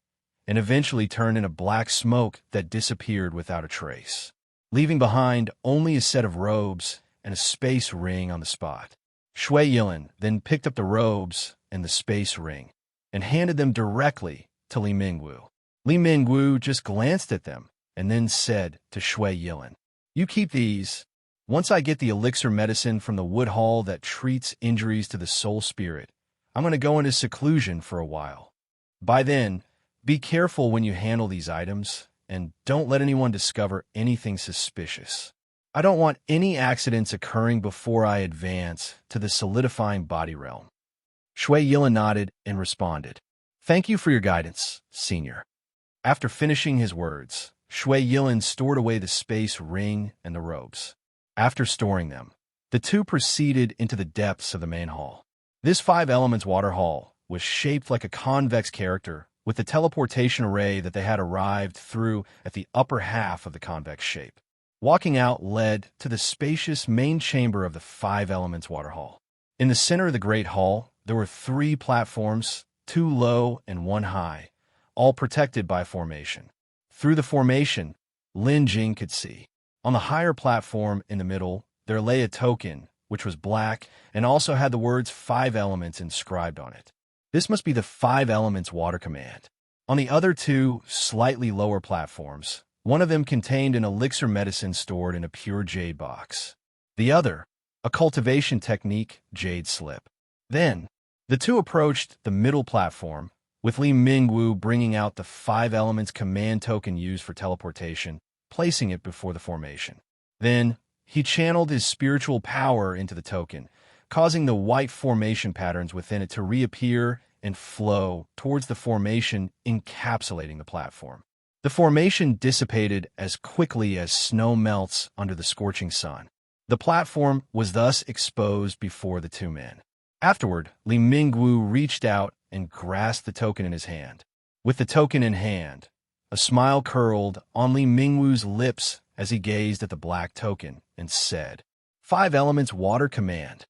and eventually turned into black smoke that disappeared without a trace, leaving behind only a set of robes and a space ring on the spot. Shui Yilin then picked up the robes and the space ring and handed them directly to Li Mingwu. Li Mingwu just glanced at them and then said to Shui Yilin, "You keep these. Once I get the elixir medicine from the wood hall that treats injuries to the soul spirit, I'm going to go into seclusion for a while. By then, be careful when you handle these items, and don't let anyone discover anything suspicious. I don't want any accidents occurring before I advance to the solidifying body realm." Shui Yilin nodded and responded, "Thank you for your guidance, Senior." After finishing his words, Shui Yilin stored away the space ring and the robes. After storing them, the two proceeded into the depths of the main hall. This Five Elements water hall was shaped like a convex character with the teleportation array that they had arrived through at the upper half of the convex shape. Walking out led to the spacious main chamber of the Five Elements water hall. In the center of the great hall, there were 3 platforms, 2 low and 1 high, all protected by a formation. Through the formation, Lin Jing could see. On the higher platform in the middle, there lay a token, which was black and also had the words Five Elements inscribed on it. This must be the Five Elements water command. On the other 2, slightly lower platforms, one of them contained an elixir medicine stored in a pure jade box. The other, a cultivation technique jade slip. Then, the 2 approached the middle platform, with Li Mingwu bringing out the Five Elements command token used for teleportation, placing it before the formation. Then, he channeled his spiritual power into the token, causing the white formation patterns within it to reappear and flow towards the formation encapsulating the platform. The formation dissipated as quickly as snow melts under the scorching sun. The platform was thus exposed before the 2 men. Afterward, Li Mingwu reached out and grasped the token in his hand. With the token in hand, a smile curled on Li Mingwu's lips as he gazed at the black token and said, "Five Elements water command.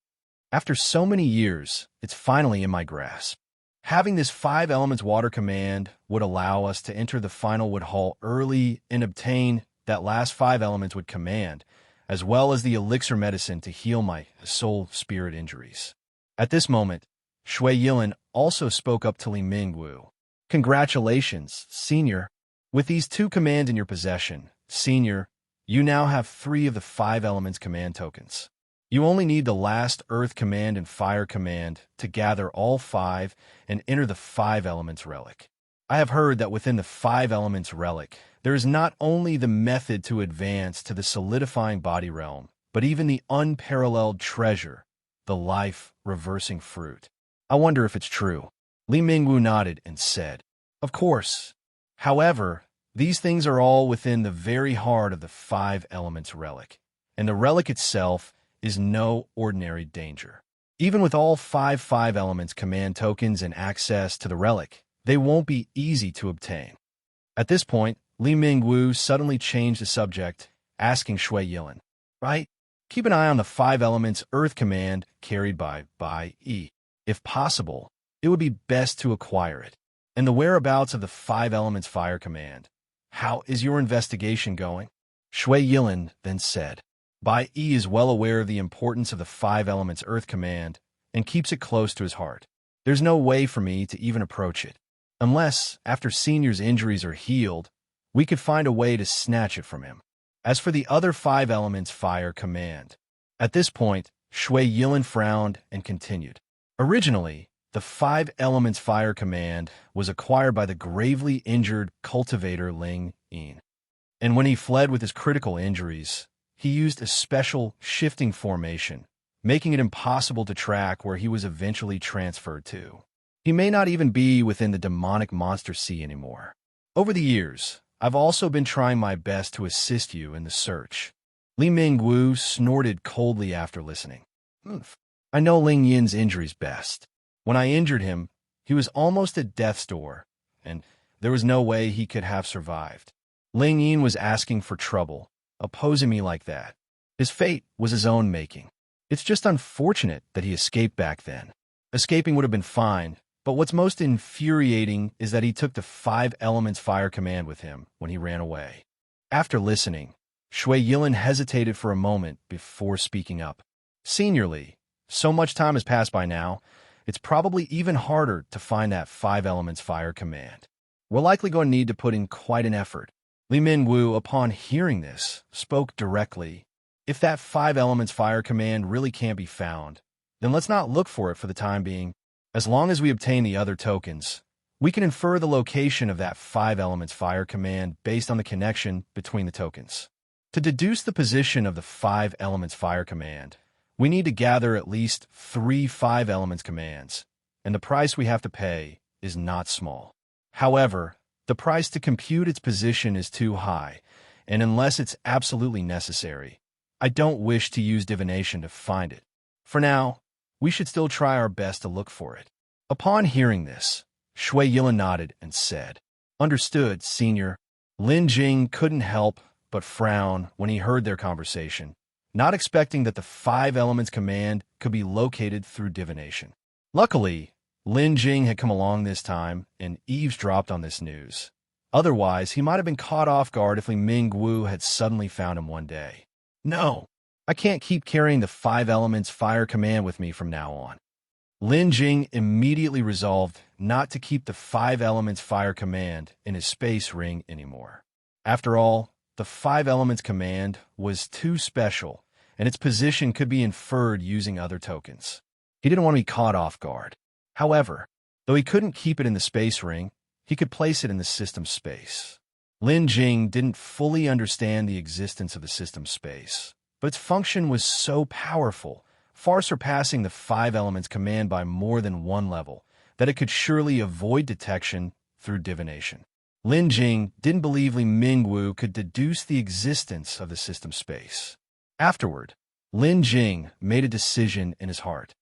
After so many years, it's finally in my grasp. Having this Five Elements water command would allow us to enter the final wood hall early and obtain that last 5 elements would command, as well as the elixir medicine to heal my soul spirit injuries." At this moment, Shui Yilin also spoke up to Li Mingwu. "Congratulations, Senior. With these 2 commands in your possession, Senior, you now have 3 of the 5 Elements command tokens. You only need the last Earth command and Fire command to gather all 5 and enter the 5 Elements relic. I have heard that within the 5 Elements relic, there is not only the method to advance to the solidifying body realm, but even the unparalleled treasure, the life-reversing fruit. I wonder if it's true." Li Mingwu nodded and said, "Of course. However, these things are all within the very heart of the 5 Elements relic, and the relic itself is no ordinary danger. Even with all 5 Elements command tokens and access to the relic, they won't be easy to obtain." At this point, Li Mingwu suddenly changed the subject, asking Shui Yilin, "Right? Keep an eye on the 5 Elements Earth command carried by E. If possible, it would be best to acquire it. And the whereabouts of the 5 Elements Fire command. How is your investigation going?" Shui Yilin then said, "Bai E is well aware of the importance of the 5 Elements Earth command and keeps it close to his heart. There's no way for me to even approach it, unless, after Senior's injuries are healed, we could find a way to snatch it from him." As for the other 5 elements fire command, at this point, Shui Yilin frowned and continued. Originally, the 5 elements fire command was acquired by the gravely injured cultivator Lin Jing. And when he fled with his critical injuries, he used a special shifting formation, making it impossible to track where he was eventually transferred to. He may not even be within the demonic monster sea anymore. Over the years, I've also been trying my best to assist you in the search. Li Mingwu snorted coldly after listening. I know Ling Yin's injuries best. When I injured him, he was almost at death's door, and there was no way he could have survived. Ling Yin was asking for trouble, opposing me like that. His fate was his own making. It's just unfortunate that he escaped back then. Escaping would have been fine, but what's most infuriating is that he took the 5 elements fire command with him when he ran away. After listening, Shui Yilin hesitated for a moment before speaking up. Seniorly, so much time has passed by now, it's probably even harder to find that 5 elements fire command. We're likely going to need to put in quite an effort. Li Minwu, upon hearing this, spoke directly. If that 5 elements fire command really can't be found, then let's not look for it for the time being. As long as we obtain the other tokens, we can infer the location of that 5 elements fire command based on the connection between the tokens. To deduce the position of the 5 elements fire command, we need to gather at least 3 5 elements commands, and the price we have to pay is not small. However, the price to compute its position is too high, and unless it's absolutely necessary, I don't wish to use divination to find it. For now, we should still try our best to look for it. Upon hearing this, Shui Yilin nodded and said, Understood, Senior. Lin Jing couldn't help but frown when he heard their conversation, not expecting that the 5 elements command could be located through divination. Luckily, Lin Jing had come along this time and eavesdropped on this news. Otherwise, he might have been caught off guard if Li Mingwu had suddenly found him one day. No, I can't keep carrying the 5 elements fire command with me from now on. Lin Jing immediately resolved not to keep the 5 elements fire command in his space ring anymore. After all, the 5 elements command was too special, and its position could be inferred using other tokens. He didn't want to be caught off guard. However, though he couldn't keep it in the space ring, he could place it in the system space. Lin Jing didn't fully understand the existence of the system space, but its function was so powerful, far surpassing the 5 elements command by more than one level, that it could surely avoid detection through divination. Lin Jing didn't believe Li Mingwu could deduce the existence of the system space. Afterward, Lin Jing made a decision in his heart.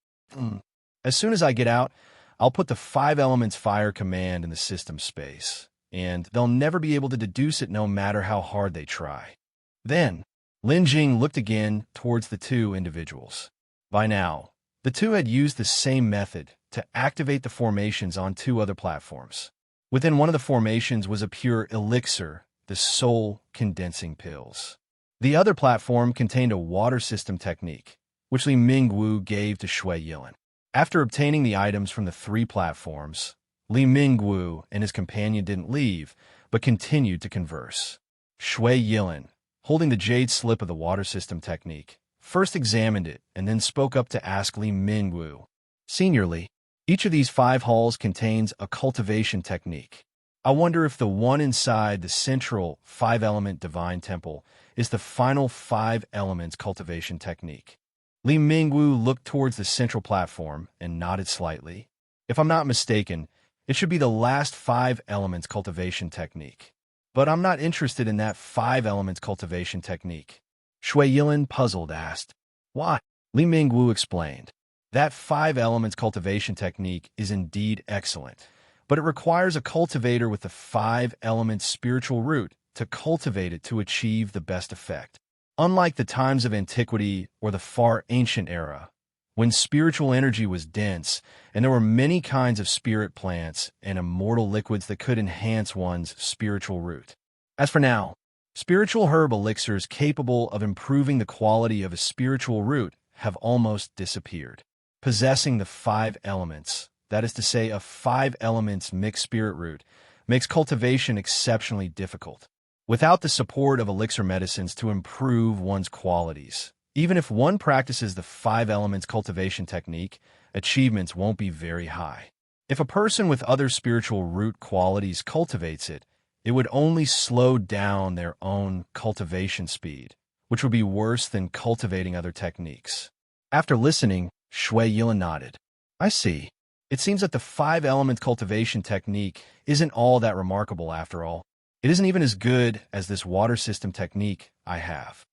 As soon as I get out, I'll put the 5 elements fire command in the system space, and they'll never be able to deduce it no matter how hard they try. Then, Lin Jing looked again towards the 2 individuals. By now, the 2 had used the same method to activate the formations on 2 other platforms. Within one of the formations was a pure elixir, the soul condensing pills. The other platform contained a water system technique, which Li Mingwu gave to Shui Yilin. After obtaining the items from the 3 platforms, Li Mingwu and his companion didn't leave, but continued to converse. Shui Yilin, holding the jade slip of the water system technique, first examined it and then spoke up to ask Li Mingwu, Seniorly, each of these 5 halls contains a cultivation technique. I wonder if the one inside the central 5-element divine temple is the final 5 elements cultivation technique. Li Mingwu looked towards the central platform and nodded slightly. If I'm not mistaken, it should be the last 5 elements cultivation technique. But I'm not interested in that 5 elements cultivation technique. Shui Yilin, puzzled, asked, Why? Li Mingwu explained. That 5 elements cultivation technique is indeed excellent, but it requires a cultivator with the 5 elements spiritual root to cultivate it to achieve the best effect. Unlike the times of antiquity or the far ancient era, when spiritual energy was dense and there were many kinds of spirit plants and immortal liquids that could enhance one's spiritual root. As for now, spiritual herb elixirs capable of improving the quality of a spiritual root have almost disappeared. Possessing the 5 elements, that is to say a 5 elements mixed spirit root, makes cultivation exceptionally difficult. without the support of elixir medicines to improve one's qualities. Even if one practices the 5 elements cultivation technique, achievements won't be very high. If a person with other spiritual root qualities cultivates it, it would only slow down their own cultivation speed, which would be worse than cultivating other techniques. After listening, Shui Yilin nodded. I see. It seems that the 5 element cultivation technique isn't all that remarkable after all. It isn't even as good as this water system technique I have.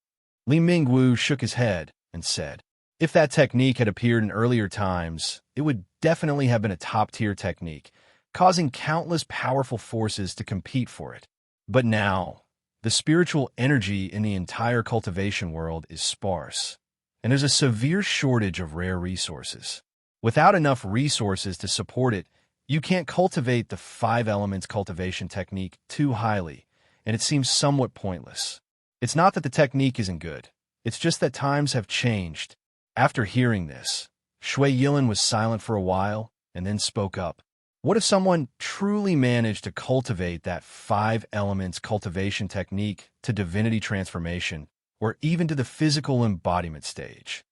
Li Mingwu shook his head and said, if that technique had appeared in earlier times, it would definitely have been a top-tier technique, causing countless powerful forces to compete for it. But now, the spiritual energy in the entire cultivation world is sparse, and there's a severe shortage of rare resources. Without enough resources to support it, you can't cultivate the 5 elements cultivation technique too highly, and it seems somewhat pointless. It's not that the technique isn't good, it's just that times have changed. After hearing this, Shui Yilin was silent for a while and then spoke up. What if someone truly managed to cultivate that 5 elements cultivation technique to divinity transformation, or even to the physical embodiment stage?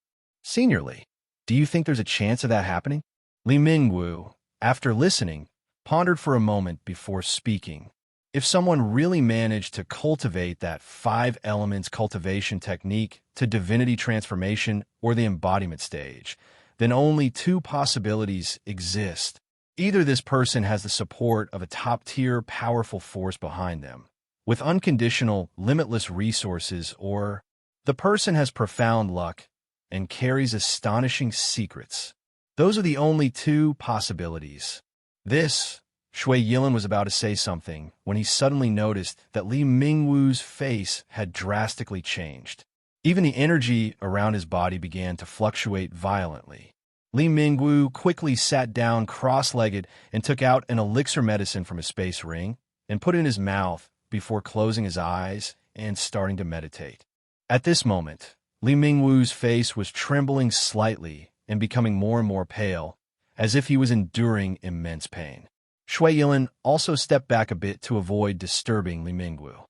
Seniorly, do you think there's a chance of that happening? Li Mingwu, after listening, pondered for a moment before speaking. If someone really managed to cultivate that 5 elements cultivation technique to divinity transformation or the embodiment stage, then only 2 possibilities exist. Either this person has the support of a top-tier powerful force behind them, with unconditional, limitless resources, or the person has profound luck and carries astonishing secrets. Those are the only 2 possibilities. Shui Yilin was about to say something when he suddenly noticed that Li Mingwu's face had drastically changed. Even the energy around his body began to fluctuate violently. Li Mingwu quickly sat down cross-legged and took out an elixir medicine from his space ring and put it in his mouth before closing his eyes and starting to meditate. At this moment, Li Mingwu's face was trembling slightly and becoming more and more pale, as if he was enduring immense pain. Shui Yilin also stepped back a bit to avoid disturbing Li Mingwu.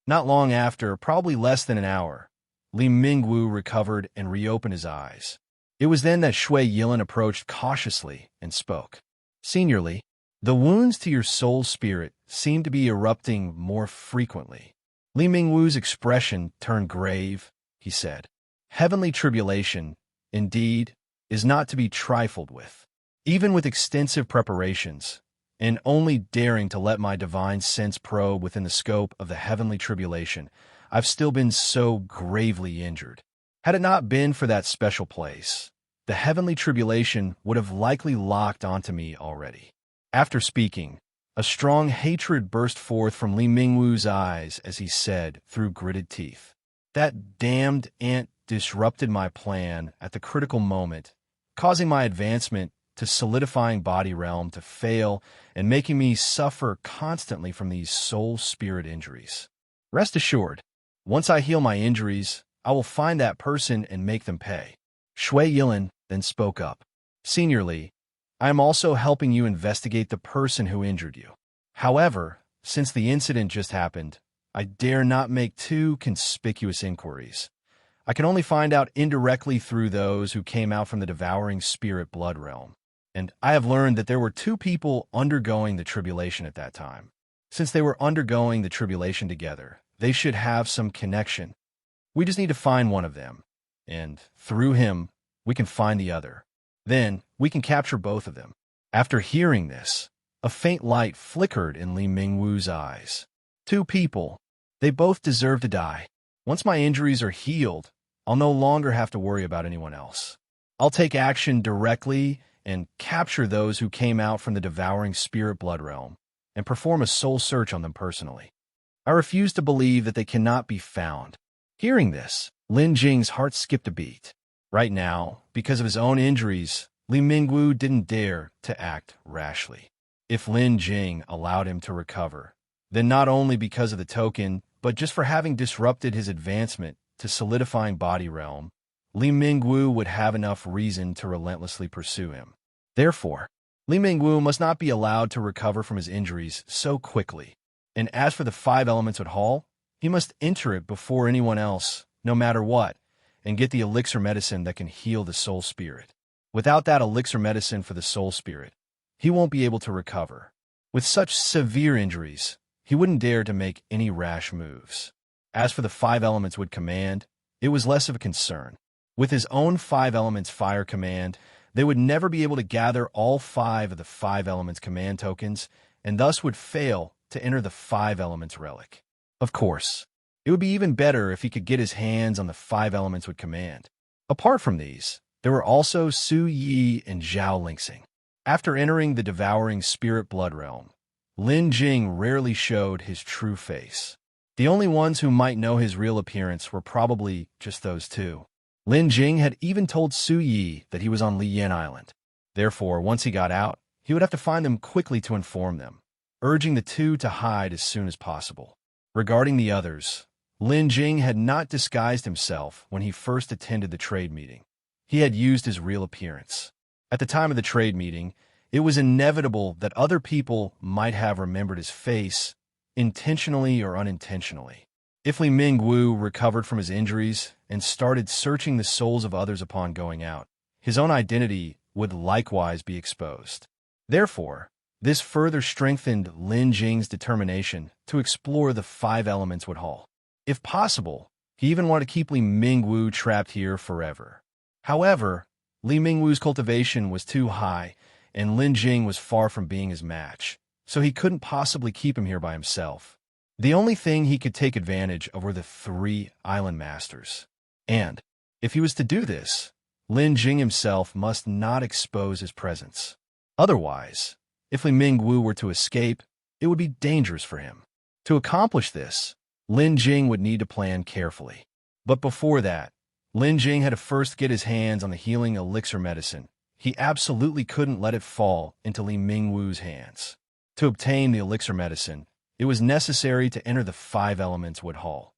Not long after, probably less than an hour, Li Mingwu recovered and reopened his eyes. It was then that Shui Yilin approached cautiously and spoke. Seniorly, the wounds to your soul spirit seem to be erupting more frequently. Li Mingwu's expression turned grave. He said, heavenly tribulation, indeed, is not to be trifled with. Even with extensive preparations, and only daring to let my divine sense probe within the scope of the heavenly tribulation, I've still been so gravely injured. Had it not been for that special place, the heavenly tribulation would have likely locked onto me already. After speaking, a strong hatred burst forth from Li Mingwu's eyes as he said through gritted teeth, that damned ant disrupted my plan at the critical moment, causing my advancement to solidifying body realm to fail and making me suffer constantly from these soul-spirit injuries. Rest assured, once I heal my injuries, I will find that person and make them pay. Shui Yilin then spoke up. Seniorly, I am also helping you investigate the person who injured you. However, since the incident just happened, I dare not make too conspicuous inquiries. I can only find out indirectly through those who came out from the devouring spirit blood realm. And I have learned that there were 2 people undergoing the tribulation at that time. Since they were undergoing the tribulation together, they should have some connection. We just need to find one of them, and through him, we can find the other. Then, we can capture both of them. After hearing this, a faint light flickered in Li Mingwu's eyes. 2 people. They both deserve to die. Once my injuries are healed, I'll no longer have to worry about anyone else. I'll take action directly and capture those who came out from the devouring spirit blood realm, and perform a soul search on them personally. I refuse to believe that they cannot be found. Hearing this, Lin Jing's heart skipped a beat. Right now, because of his own injuries, Li Mingwu didn't dare to act rashly. If Lin Jing allowed him to recover, then not only because of the token, but just for having disrupted his advancement to solidifying body realm, Li Mingwu would have enough reason to relentlessly pursue him. Therefore, Li Mingwu must not be allowed to recover from his injuries so quickly. And as for the 5 elements at Hall, He must enter it before anyone else, no matter what, and get the elixir medicine that can heal the soul spirit. Without that elixir medicine for the soul spirit, he won't be able to recover. With such severe injuries, he wouldn't dare to make any rash moves. As for the 5 elements would command, it was less of a concern. With his own 5 elements fire command, they would never be able to gather all 5 of the 5 elements command tokens, and thus would fail to enter the 5 elements relic. Of course, it would be even better if he could get his hands on the 5 elements would command. Apart from these, there were also Su Yi and Zhao Lingxing. After entering the devouring spirit blood realm, Lin Jing rarely showed his true face. The only ones who might know his real appearance were probably just those two. Lin Jing had even told Su Yi that he was on Liyan Island. Therefore, once he got out, he would have to find them quickly to inform them, urging the two to hide as soon as possible. Regarding the others, Lin Jing had not disguised himself when he first attended the trade meeting. He had used his real appearance. At the time of the trade meeting, it was inevitable that other people might have remembered his face, intentionally or unintentionally. If Li Mingwu recovered from his injuries and started searching the souls of others upon going out, his own identity would likewise be exposed. Therefore, this further strengthened Lin Jing's determination to explore the 5 elements would hall. If possible, he even wanted to keep Li Mingwu trapped here forever. However, Li Mingwu's cultivation was too high, and Lin Jing was far from being his match, so he couldn't possibly keep him here by himself. The only thing he could take advantage of were the 3 island masters. And, if he was to do this, Lin Jing himself must not expose his presence. Otherwise, if Li Mingwu were to escape, it would be dangerous for him. To accomplish this, Lin Jing would need to plan carefully. But before that, Lin Jing had to first get his hands on the healing elixir medicine. He absolutely couldn't let it fall into Li Mingwu's hands. To obtain the elixir medicine, it was necessary to enter the 5 elements wood hall.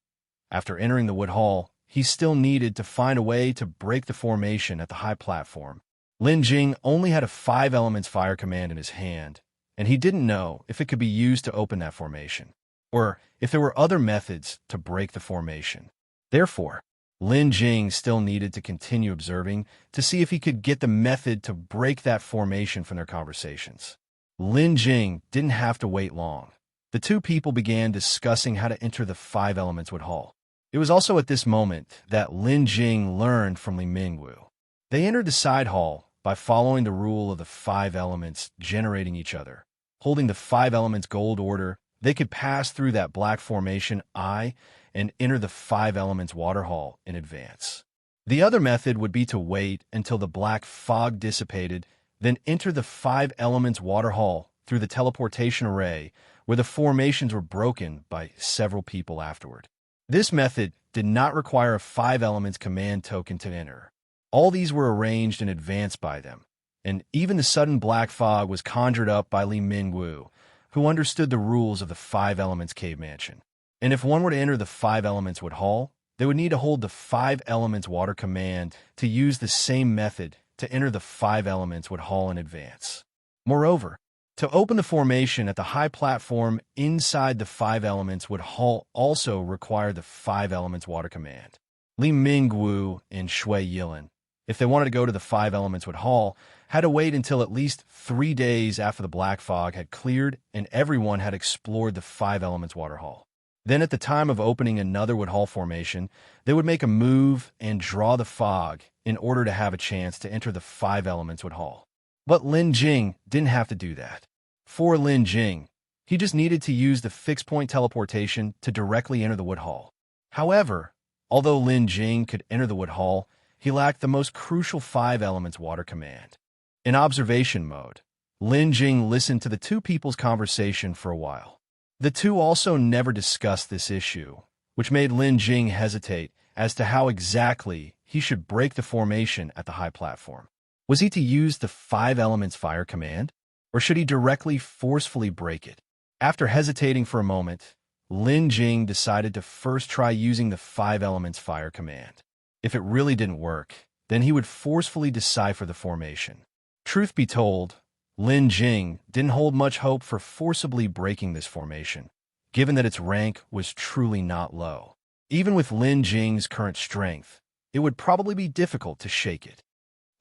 After entering the wood hall, he still needed to find a way to break the formation at the high platform. Lin Jing only had a 5 elements fire command in his hand, and he didn't know if it could be used to open that formation, or if there were other methods to break the formation. Therefore, Lin Jing still needed to continue observing to see if he could get the method to break that formation from their conversations. Lin Jing didn't have to wait long. The two people began discussing how to enter the 5 elements wood hall. It was also at this moment that Lin Jing learned from Li Mingwu. They entered the side hall by following the rule of the 5 elements generating each other. Holding the 5 elements gold order, they could pass through that black formation I and enter the 5 elements water hall in advance. The other method would be to wait until the black fog dissipated, then enter the 5 elements water hall through the teleportation array where the formations were broken by several people afterward. This method did not require a 5 elements command token to enter. All these were arranged in advance by them, and even the sudden black fog was conjured up by Li Mingwu, who understood the rules of the 5 elements cave mansion. And if one were to enter the 5 elements wood hall, they would need to hold the 5 elements water command to use the same method to enter the 5 elements wood hall in advance. Moreover, to open the formation at the high platform inside the 5 elements wood hall also required the 5 elements water command. Li Mingwu and Shui Yilin, if they wanted to go to the 5 elements wood hall, had to wait until at least 3 days after the black fog had cleared and everyone had explored the 5 elements water hall. Then at the time of opening another wood hall formation, they would make a move and draw the fog in order to have a chance to enter the 5 elements wood hall. But Lin Jing didn't have to do that. For Lin Jing, he just needed to use the fixed point teleportation to directly enter the wood hall. However, although Lin Jing could enter the wood hall, he lacked the most crucial 5 elements water command. In observation mode, Lin Jing listened to the two people's conversation for a while. The two also never discussed this issue, which made Lin Jing hesitate as to how exactly he should break the formation at the high platform. Was he to use the 5 elements fire command, or should he directly forcefully break it? After hesitating for a moment, Lin Jing decided to first try using the 5 elements fire command. If it really didn't work, then he would forcefully decipher the formation. Truth be told, Lin Jing didn't hold much hope for forcibly breaking this formation, given that its rank was truly not low. Even with Lin Jing's current strength, it would probably be difficult to shake it.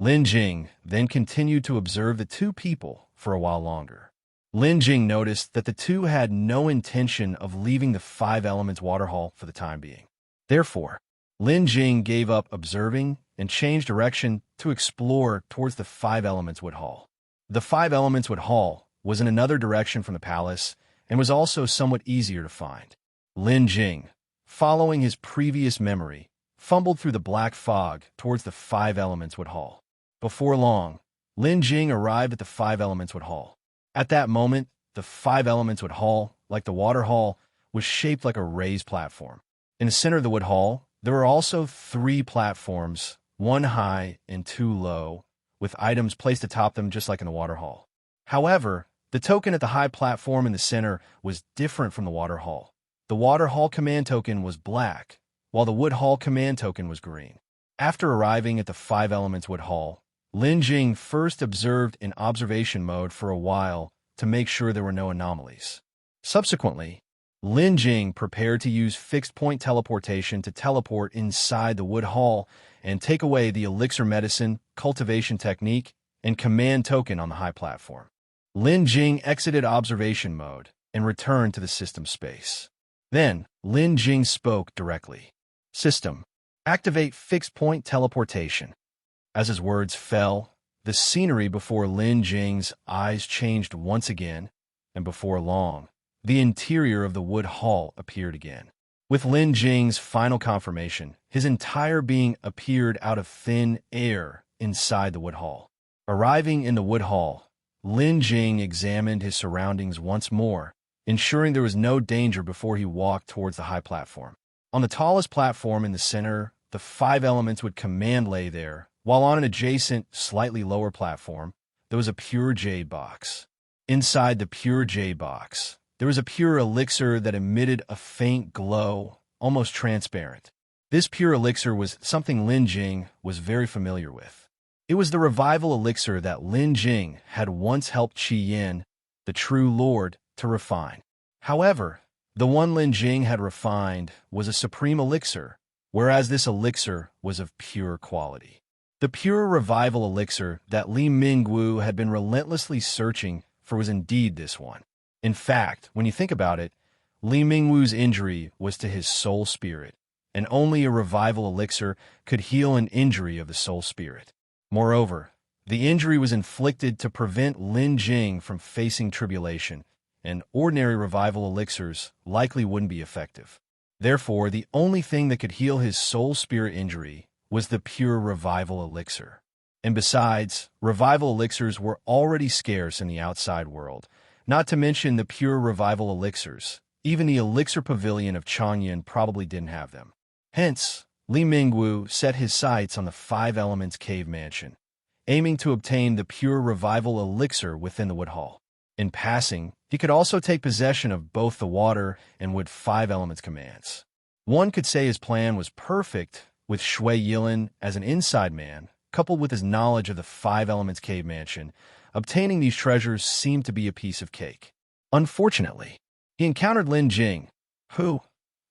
Lin Jing then continued to observe the two people for a while longer. Lin Jing noticed that the two had no intention of leaving the Five Elements water hall for the time being. Therefore, Lin Jing gave up observing and changed direction to explore towards the Five Elements wood hall. The Five Elements wood hall was in another direction from the palace and was also somewhat easier to find. Lin Jing, following his previous memory, fumbled through the black fog towards the Five Elements wood hall. Before long, Lin Jing arrived at the Five Elements wood hall. At that moment, the Five Elements wood hall, like the water hall, was shaped like a raised platform. In the center of the wood hall, there were also 3 platforms, 1 high and 2 low, with items placed atop them just like in the water hall. However, the token at the high platform in the center was different from the water hall. The water hall command token was black, while the wood hall command token was green. After arriving at the Five Elements wood hall, Lin Jing first observed in observation mode for a while to make sure there were no anomalies. Subsequently, Lin Jing prepared to use fixed-point teleportation to teleport inside the wood hall and take away the elixir medicine, cultivation technique, and command token on the high platform. Lin Jing exited observation mode and returned to the system space. Then, Lin Jing spoke directly. System, activate fixed-point teleportation. As his words fell, the scenery before Lin Jing's eyes changed once again, and before long, the interior of the wood hall appeared again. With Lin Jing's final confirmation, his entire being appeared out of thin air inside the wood hall. Arriving in the wood hall, Lin Jing examined his surroundings once more, ensuring there was no danger before he walked towards the high platform. On the tallest platform in the center, the Five Elements would command lay there, while on an adjacent, slightly lower platform, there was a pure jade box. Inside the pure jade box, there was a pure elixir that emitted a faint glow, almost transparent. This pure elixir was something Lin Jing was very familiar with. It was the revival elixir that Lin Jing had once helped Qi Yin, the true lord, to refine. However, the one Lin Jing had refined was a supreme elixir, whereas this elixir was of pure quality. The pure revival elixir that Li Mingwu had been relentlessly searching for was indeed this one. In fact, when you think about it, Li Mingwu's injury was to his soul spirit, and only a revival elixir could heal an injury of the soul spirit. Moreover, the injury was inflicted to prevent Lin Jing from facing tribulation, and ordinary revival elixirs likely wouldn't be effective. Therefore, the only thing that could heal his soul spirit injury was the pure revival elixir. And besides, revival elixirs were already scarce in the outside world, not to mention the pure revival elixirs. Even the elixir pavilion of Changyan probably didn't have them. Hence, Li Mingwu set his sights on the Five Elements cave mansion, aiming to obtain the pure revival elixir within the wood hall. In passing, he could also take possession of both the water and wood Five Elements commands. One could say his plan was perfect, with Shui Yilin as an inside man, coupled with his knowledge of the Five Elements cave mansion. Obtaining these treasures seemed to be a piece of cake. Unfortunately, he encountered Lin Jing, who,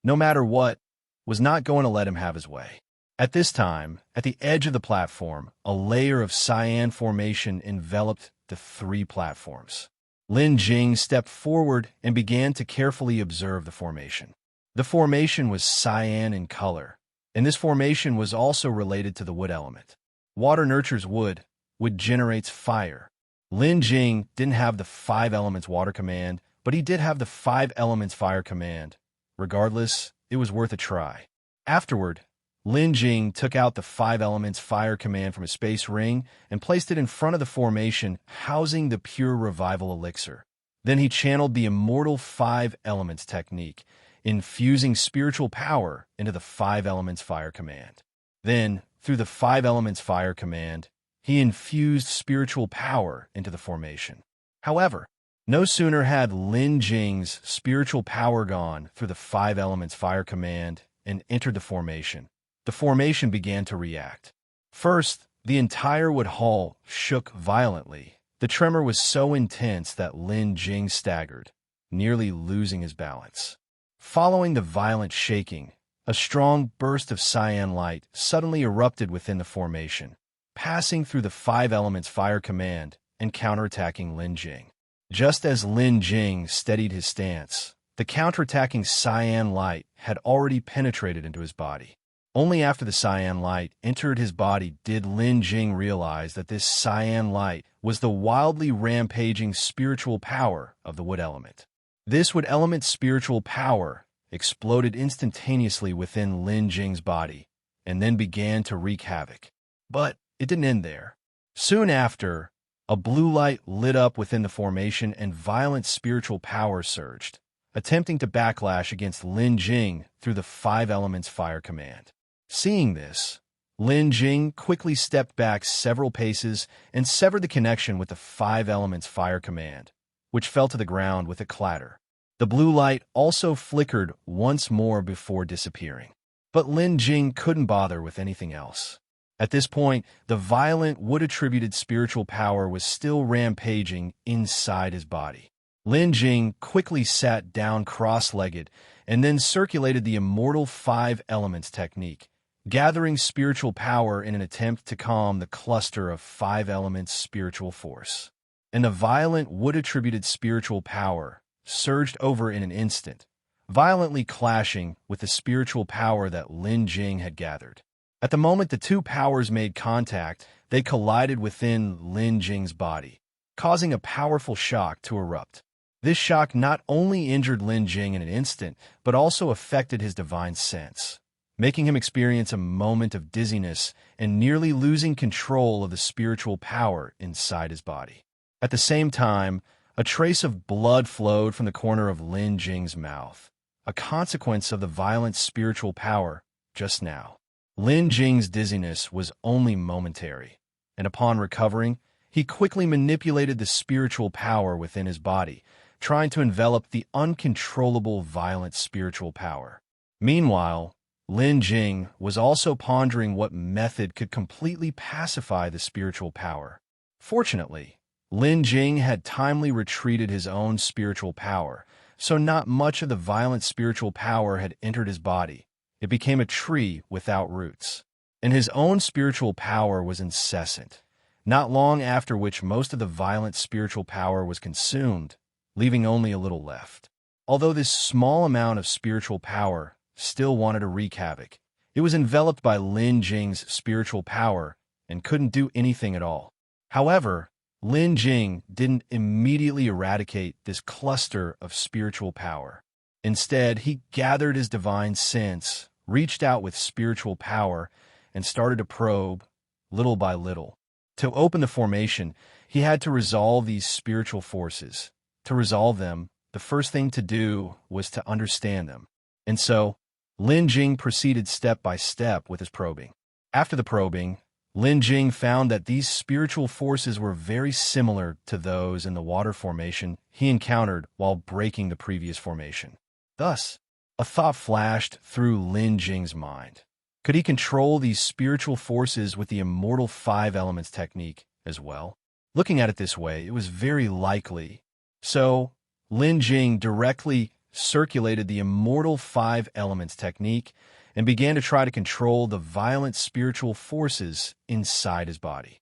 no matter what, was not going to let him have his way. At this time, at the edge of the platform, a layer of cyan formation enveloped the 3 platforms. Lin Jing stepped forward and began to carefully observe the formation. The formation was cyan in color, and this formation was also related to the wood element. Water nurtures wood, wood generates fire. Lin Jing didn't have the Five Elements water command, but he did have the Five Elements fire command. Regardless, it was worth a try. Afterward, Lin Jing took out the Five Elements fire command from his space ring and placed it in front of the formation housing the pure revival elixir. Then he channeled the immortal Five Elements technique, infusing spiritual power into the Five Elements fire command. Then, through the Five Elements fire command, he infused spiritual power into the formation. However, no sooner had Lin Jing's spiritual power gone through the Five Elements fire command and entered the formation began to react. First, the entire wood hall shook violently. The tremor was so intense that Lin Jing staggered. nearly losing his balance. Following the violent shaking, a strong burst of cyan light suddenly erupted within the formation, passing through the 5 elements fire command and counterattacking Lin Jing. Just as Lin Jing steadied his stance, the counterattacking cyan light had already penetrated into his body. Only after the cyan light entered his body did Lin Jing realize that this cyan light was the wildly rampaging spiritual power of the wood element. This wood element's spiritual power exploded instantaneously within Lin Jing's body and then began to wreak havoc. But it didn't end there. Soon after, a blue light lit up within the formation and violent spiritual power surged, attempting to backlash against Lin Jing through the 5 elements fire command. Seeing this, Lin Jing quickly stepped back several paces and severed the connection with the 5 elements fire command, which fell to the ground with a clatter. The blue light also flickered once more before disappearing. But Lin Jing couldn't bother with anything else. At this point, the violent wood-attributed spiritual power was still rampaging inside his body. Lin Jing quickly sat down cross-legged and then circulated the immortal 5 elements technique, gathering spiritual power in an attempt to calm the cluster of 5 elements spiritual force. And the violent wood-attributed spiritual power surged over in an instant, violently clashing with the spiritual power that Lin Jing had gathered. At the moment the two powers made contact, they collided within Lin Jing's body, causing a powerful shock to erupt. This shock not only injured Lin Jing in an instant, but also affected his divine sense, making him experience a moment of dizziness and nearly losing control of the spiritual power inside his body. At the same time, a trace of blood flowed from the corner of Lin Jing's mouth, a consequence of the violent spiritual power just now. Lin Jing's dizziness was only momentary, and upon recovering, he quickly manipulated the spiritual power within his body, trying to envelop the uncontrollable violent spiritual power. Meanwhile, Lin Jing was also pondering what method could completely pacify the spiritual power. Fortunately, Lin Jing had timely retreated his own spiritual power, so not much of the violent spiritual power had entered his body. It became a tree without roots, and his own spiritual power was incessant, not long after which most of the violent spiritual power was consumed, leaving only a little left. Although this small amount of spiritual power still wanted to wreak havoc, it was enveloped by Lin Jing's spiritual power and couldn't do anything at all. However, Lin Jing didn't immediately eradicate this cluster of spiritual power. Instead, he gathered his divine sense, reached out with spiritual power, and started to probe, little by little. To open the formation, he had to resolve these spiritual forces. To resolve them, the first thing to do was to understand them. And so, Lin Jing proceeded step by step with his probing. After the probing, Lin Jing found that these spiritual forces were very similar to those in the water formation he encountered while breaking the previous formation. Thus, a thought flashed through Lin Jing's mind. Could he control these spiritual forces with the immortal 5 elements technique as well? Looking at it this way, it was very likely. So, Lin Jing directly circulated the immortal 5 elements technique and began to try to control the violent spiritual forces inside his body.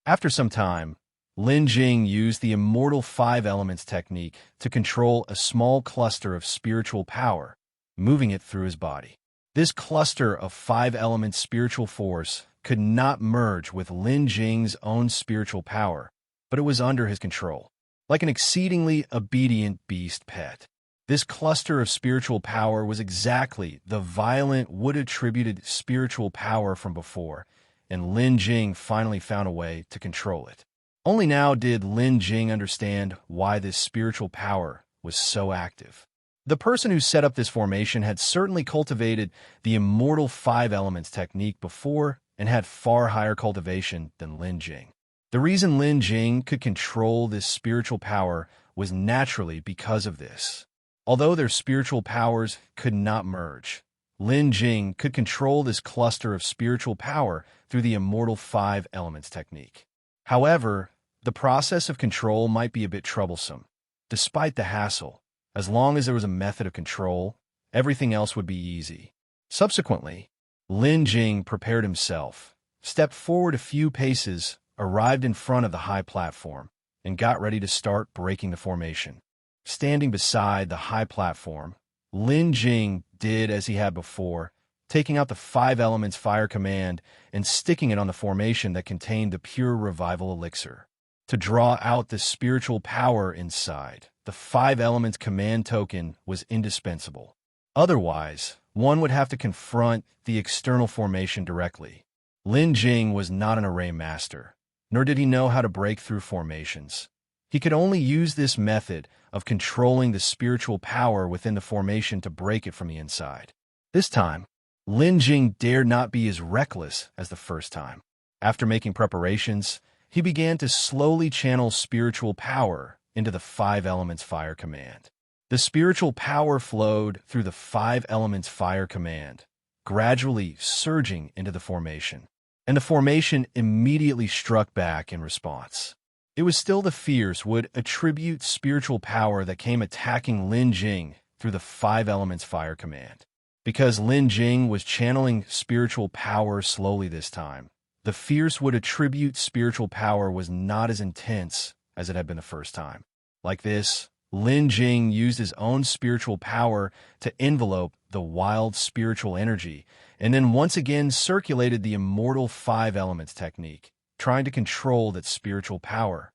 After some time, Lin Jing used the immortal 5 elements technique to control a small cluster of spiritual power, moving it through his body. This cluster of 5 elements spiritual force could not merge with Lin Jing's own spiritual power, but it was under his control, like an exceedingly obedient beast pet. This cluster of spiritual power was exactly the violent wood-attributed spiritual power from before, and Lin Jing finally found a way to control it. Only now did Lin Jing understand why this spiritual power was so active. The person who set up this formation had certainly cultivated the immortal 5 elements technique before and had far higher cultivation than Lin Jing. The reason Lin Jing could control this spiritual power was naturally because of this. Although their spiritual powers could not merge, Lin Jing could control this cluster of spiritual power through the immortal 5 elements technique. However, the process of control might be a bit troublesome. Despite the hassle, As long as there was a method of control, everything else would be easy. Subsequently, Lin Jing prepared himself, stepped forward a few paces, arrived in front of the high platform, and got ready to start breaking the formation. Standing beside the high platform, Lin Jing did as he had before, taking out the 5 elements fire command and sticking it on the formation that contained the pure revival elixir. To draw out the spiritual power inside, the 5 elements command token was indispensable. Otherwise, one would have to confront the external formation directly. Lin Jing was not an array master, nor did he know how to break through formations. He could only use this method of controlling the spiritual power within the formation to break it from the inside. This time, Lin Jing dared not be as reckless as the first time. After making preparations, he began to slowly channel spiritual power into the 5 elements fire command. The spiritual power flowed through the 5 elements fire command, gradually surging into the formation, and the formation immediately struck back in response. It was still the fierce would attribute spiritual power that came attacking Lin Jing through the 5 elements fire command. Because Lin Jing was channeling spiritual power slowly this time, the fierce would attribute spiritual power was not as intense as it had been the first time. Like this, Lin Jing used his own spiritual power to envelope the wild spiritual energy, and then once again circulated the immortal 5 elements technique, trying to control that spiritual power.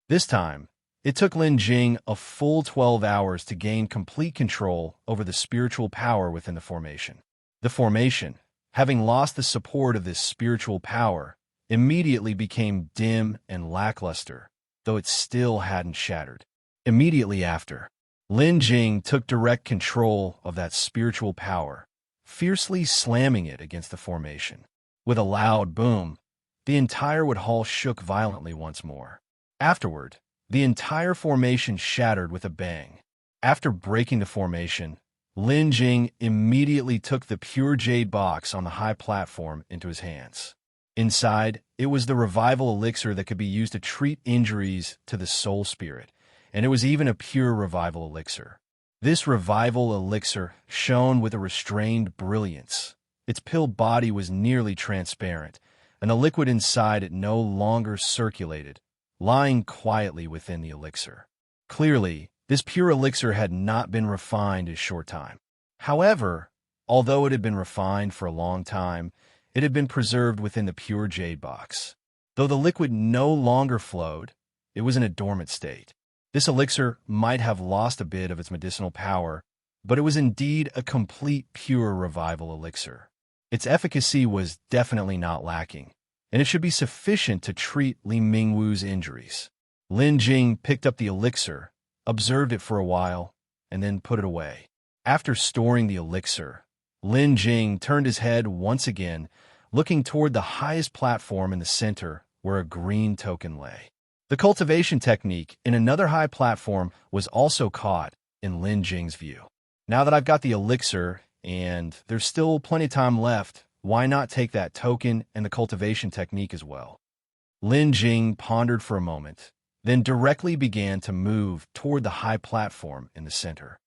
This time, it took Lin Jing a full 12 hours to gain complete control over the spiritual power within the formation. The formation, having lost the support of this spiritual power, immediately became dim and lackluster, though it still hadn't shattered. Immediately after, Lin Jing took direct control of that spiritual power, fiercely slamming it against the formation. With a loud boom, the entire wood hall shook violently once more. Afterward, the entire formation shattered with a bang. After breaking the formation, Lin Jing immediately took the pure jade box on the high platform into his hands. Inside, it was the revival elixir that could be used to treat injuries to the soul spirit, and it was even a pure revival elixir. This revival elixir shone with a restrained brilliance. Its pill body was nearly transparent, and the liquid inside it no longer circulated, lying quietly within the elixir. Clearly, this pure elixir had not been refined in a short time. However, although it had been refined for a long time, it had been preserved within the pure jade box. Though the liquid no longer flowed, it was in a dormant state. This elixir might have lost a bit of its medicinal power, but it was indeed a complete pure revival elixir. Its efficacy was definitely not lacking, and it should be sufficient to treat Li Mingwu's injuries. Lin Jing picked up the elixir, observed it for a while, and then put it away. After storing the elixir, Lin Jing turned his head once again, looking toward the highest platform in the center where a green token lay. The cultivation technique in another high platform was also caught in Lin Jing's view. Now that I've got the elixir, and there's still plenty of time left, why not take that token and the cultivation technique as well? Lin Jing pondered for a moment, then directly began to move toward the high platform in the center.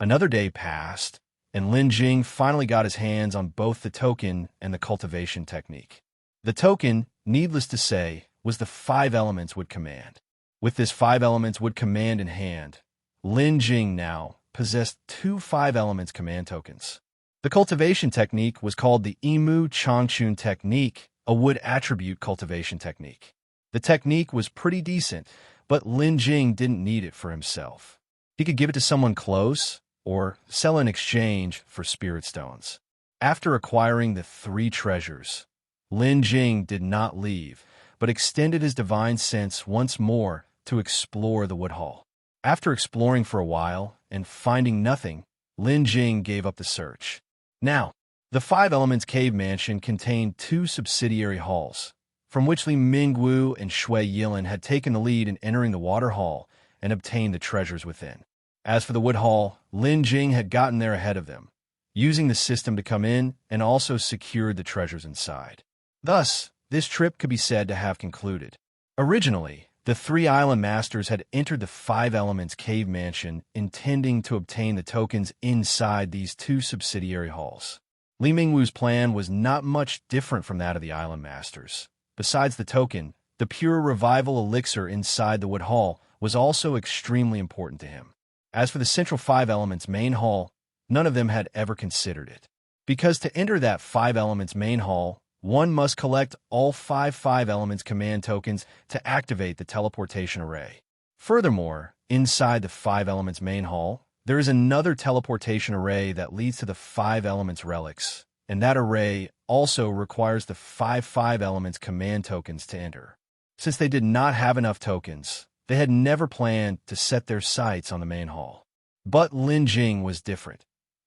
Another day passed, and Lin Jing finally got his hands on both the token and the cultivation technique. The token, needless to say, was the 5 elements wood command. With this 5 elements wood command in hand, Lin Jing now possessed 2 5 elements command tokens. The cultivation technique was called the Imu Changchun technique, a wood attribute cultivation technique. The technique was pretty decent, but Lin Jing didn't need it for himself. He could give it to someone close, or sell in exchange for spirit stones. After acquiring the 3 treasures, Lin Jing did not leave, but extended his divine sense once more to explore the wood hall. After exploring for a while and finding nothing, Lin Jing gave up the search. Now, the 5 Elements Cave Mansion contained 2 subsidiary halls, from which Li Mingwu and Shui Yilin had taken the lead in entering the water hall and obtained the treasures within. As for the wood hall, Lin Jing had gotten there ahead of them, using the system to come in and also secured the treasures inside. Thus, this trip could be said to have concluded. Originally, The three island masters had entered the Five Elements cave mansion, intending to obtain the tokens inside these two subsidiary halls. Li Mingwu's plan was not much different from that of the island masters. Besides the token, the pure revival elixir inside the wood hall was also extremely important to him. As for the central Five Elements main hall, none of them had ever considered it. Because to enter that Five Elements main hall, one must collect all five Elements command tokens to activate the teleportation array. Furthermore, inside the Five Elements main hall, there is another teleportation array that leads to the Five Elements relics, and that array also requires the five Elements command tokens to enter. Since they did not have enough tokens, they had never planned to set their sights on the main hall. But Lin Jing was different.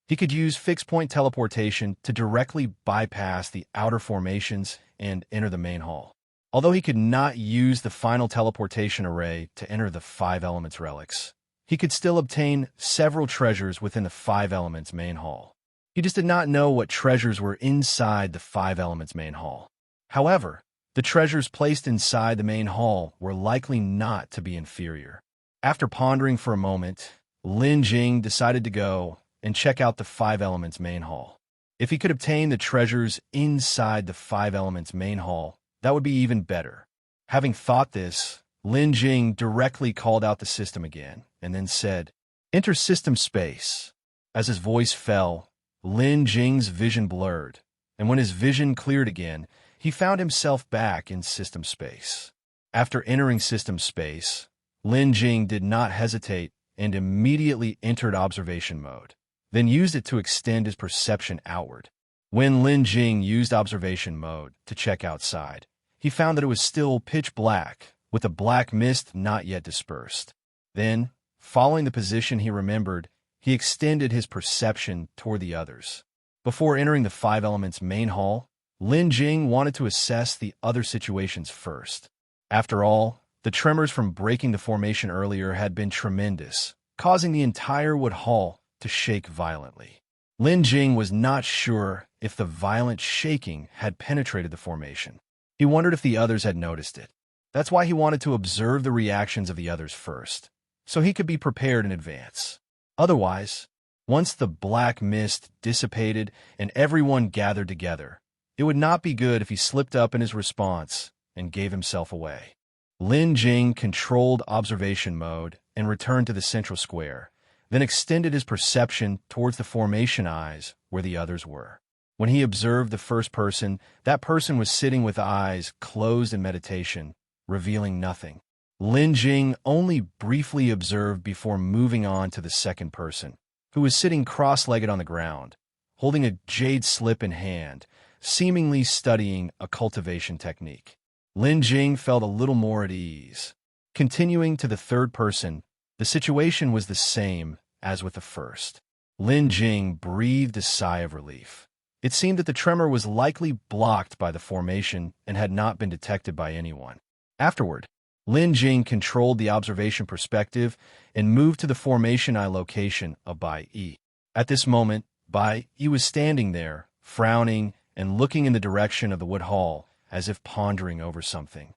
He could use fixed-point teleportation to directly bypass the outer formations and enter the main hall. Although he could not use the final teleportation array to enter the Five Elements relics, he could still obtain several treasures within the Five Elements main hall. He just did not know what treasures were inside the Five Elements main hall. However, the treasures placed inside the main hall were likely not to be inferior. After pondering for a moment, Lin Jing decided to go and check out the Five Elements main hall. If he could obtain the treasures inside the Five Elements main hall, that would be even better. Having thought this, Lin Jing directly called out the system again, and then said, "Enter system space." As his voice fell, Lin Jing's vision blurred, and when his vision cleared again, he found himself back in system space. After entering system space, Lin Jing did not hesitate and immediately entered observation mode, then used it to extend his perception outward. When Lin Jing used observation mode to check outside, he found that it was still pitch black, with a black mist not yet dispersed. Then, following the position he remembered, he extended his perception toward the others. Before entering the Five Elements main hall, Lin Jing wanted to assess the other situations first. After all, the tremors from breaking the formation earlier had been tremendous, causing the entire wood hall to shake violently. Lin Jing was not sure if the violent shaking had penetrated the formation. He wondered if the others had noticed it. That's why he wanted to observe the reactions of the others first, so he could be prepared in advance. Otherwise, once the black mist dissipated and everyone gathered together, it would not be good if he slipped up in his response and gave himself away. Lin Jing controlled observation mode and returned to the central square, then extended his perception towards the formation eyes where the others were. When he observed the first person, that person was sitting with eyes closed in meditation, revealing nothing. Lin Jing only briefly observed before moving on to the second person, who was sitting cross-legged on the ground, holding a jade slip in hand, seemingly studying a cultivation technique. Lin Jing felt a little more at ease. Continuing to the third person, the situation was the same as with the first. Lin Jing breathed a sigh of relief. It seemed that the tremor was likely blocked by the formation and had not been detected by anyone. Afterward, Lin Jing controlled the observation perspective and moved to the formation eye location of Bai Yi. At this moment, Bai Yi was standing there, frowning and looking in the direction of the wood hall, as if pondering over something.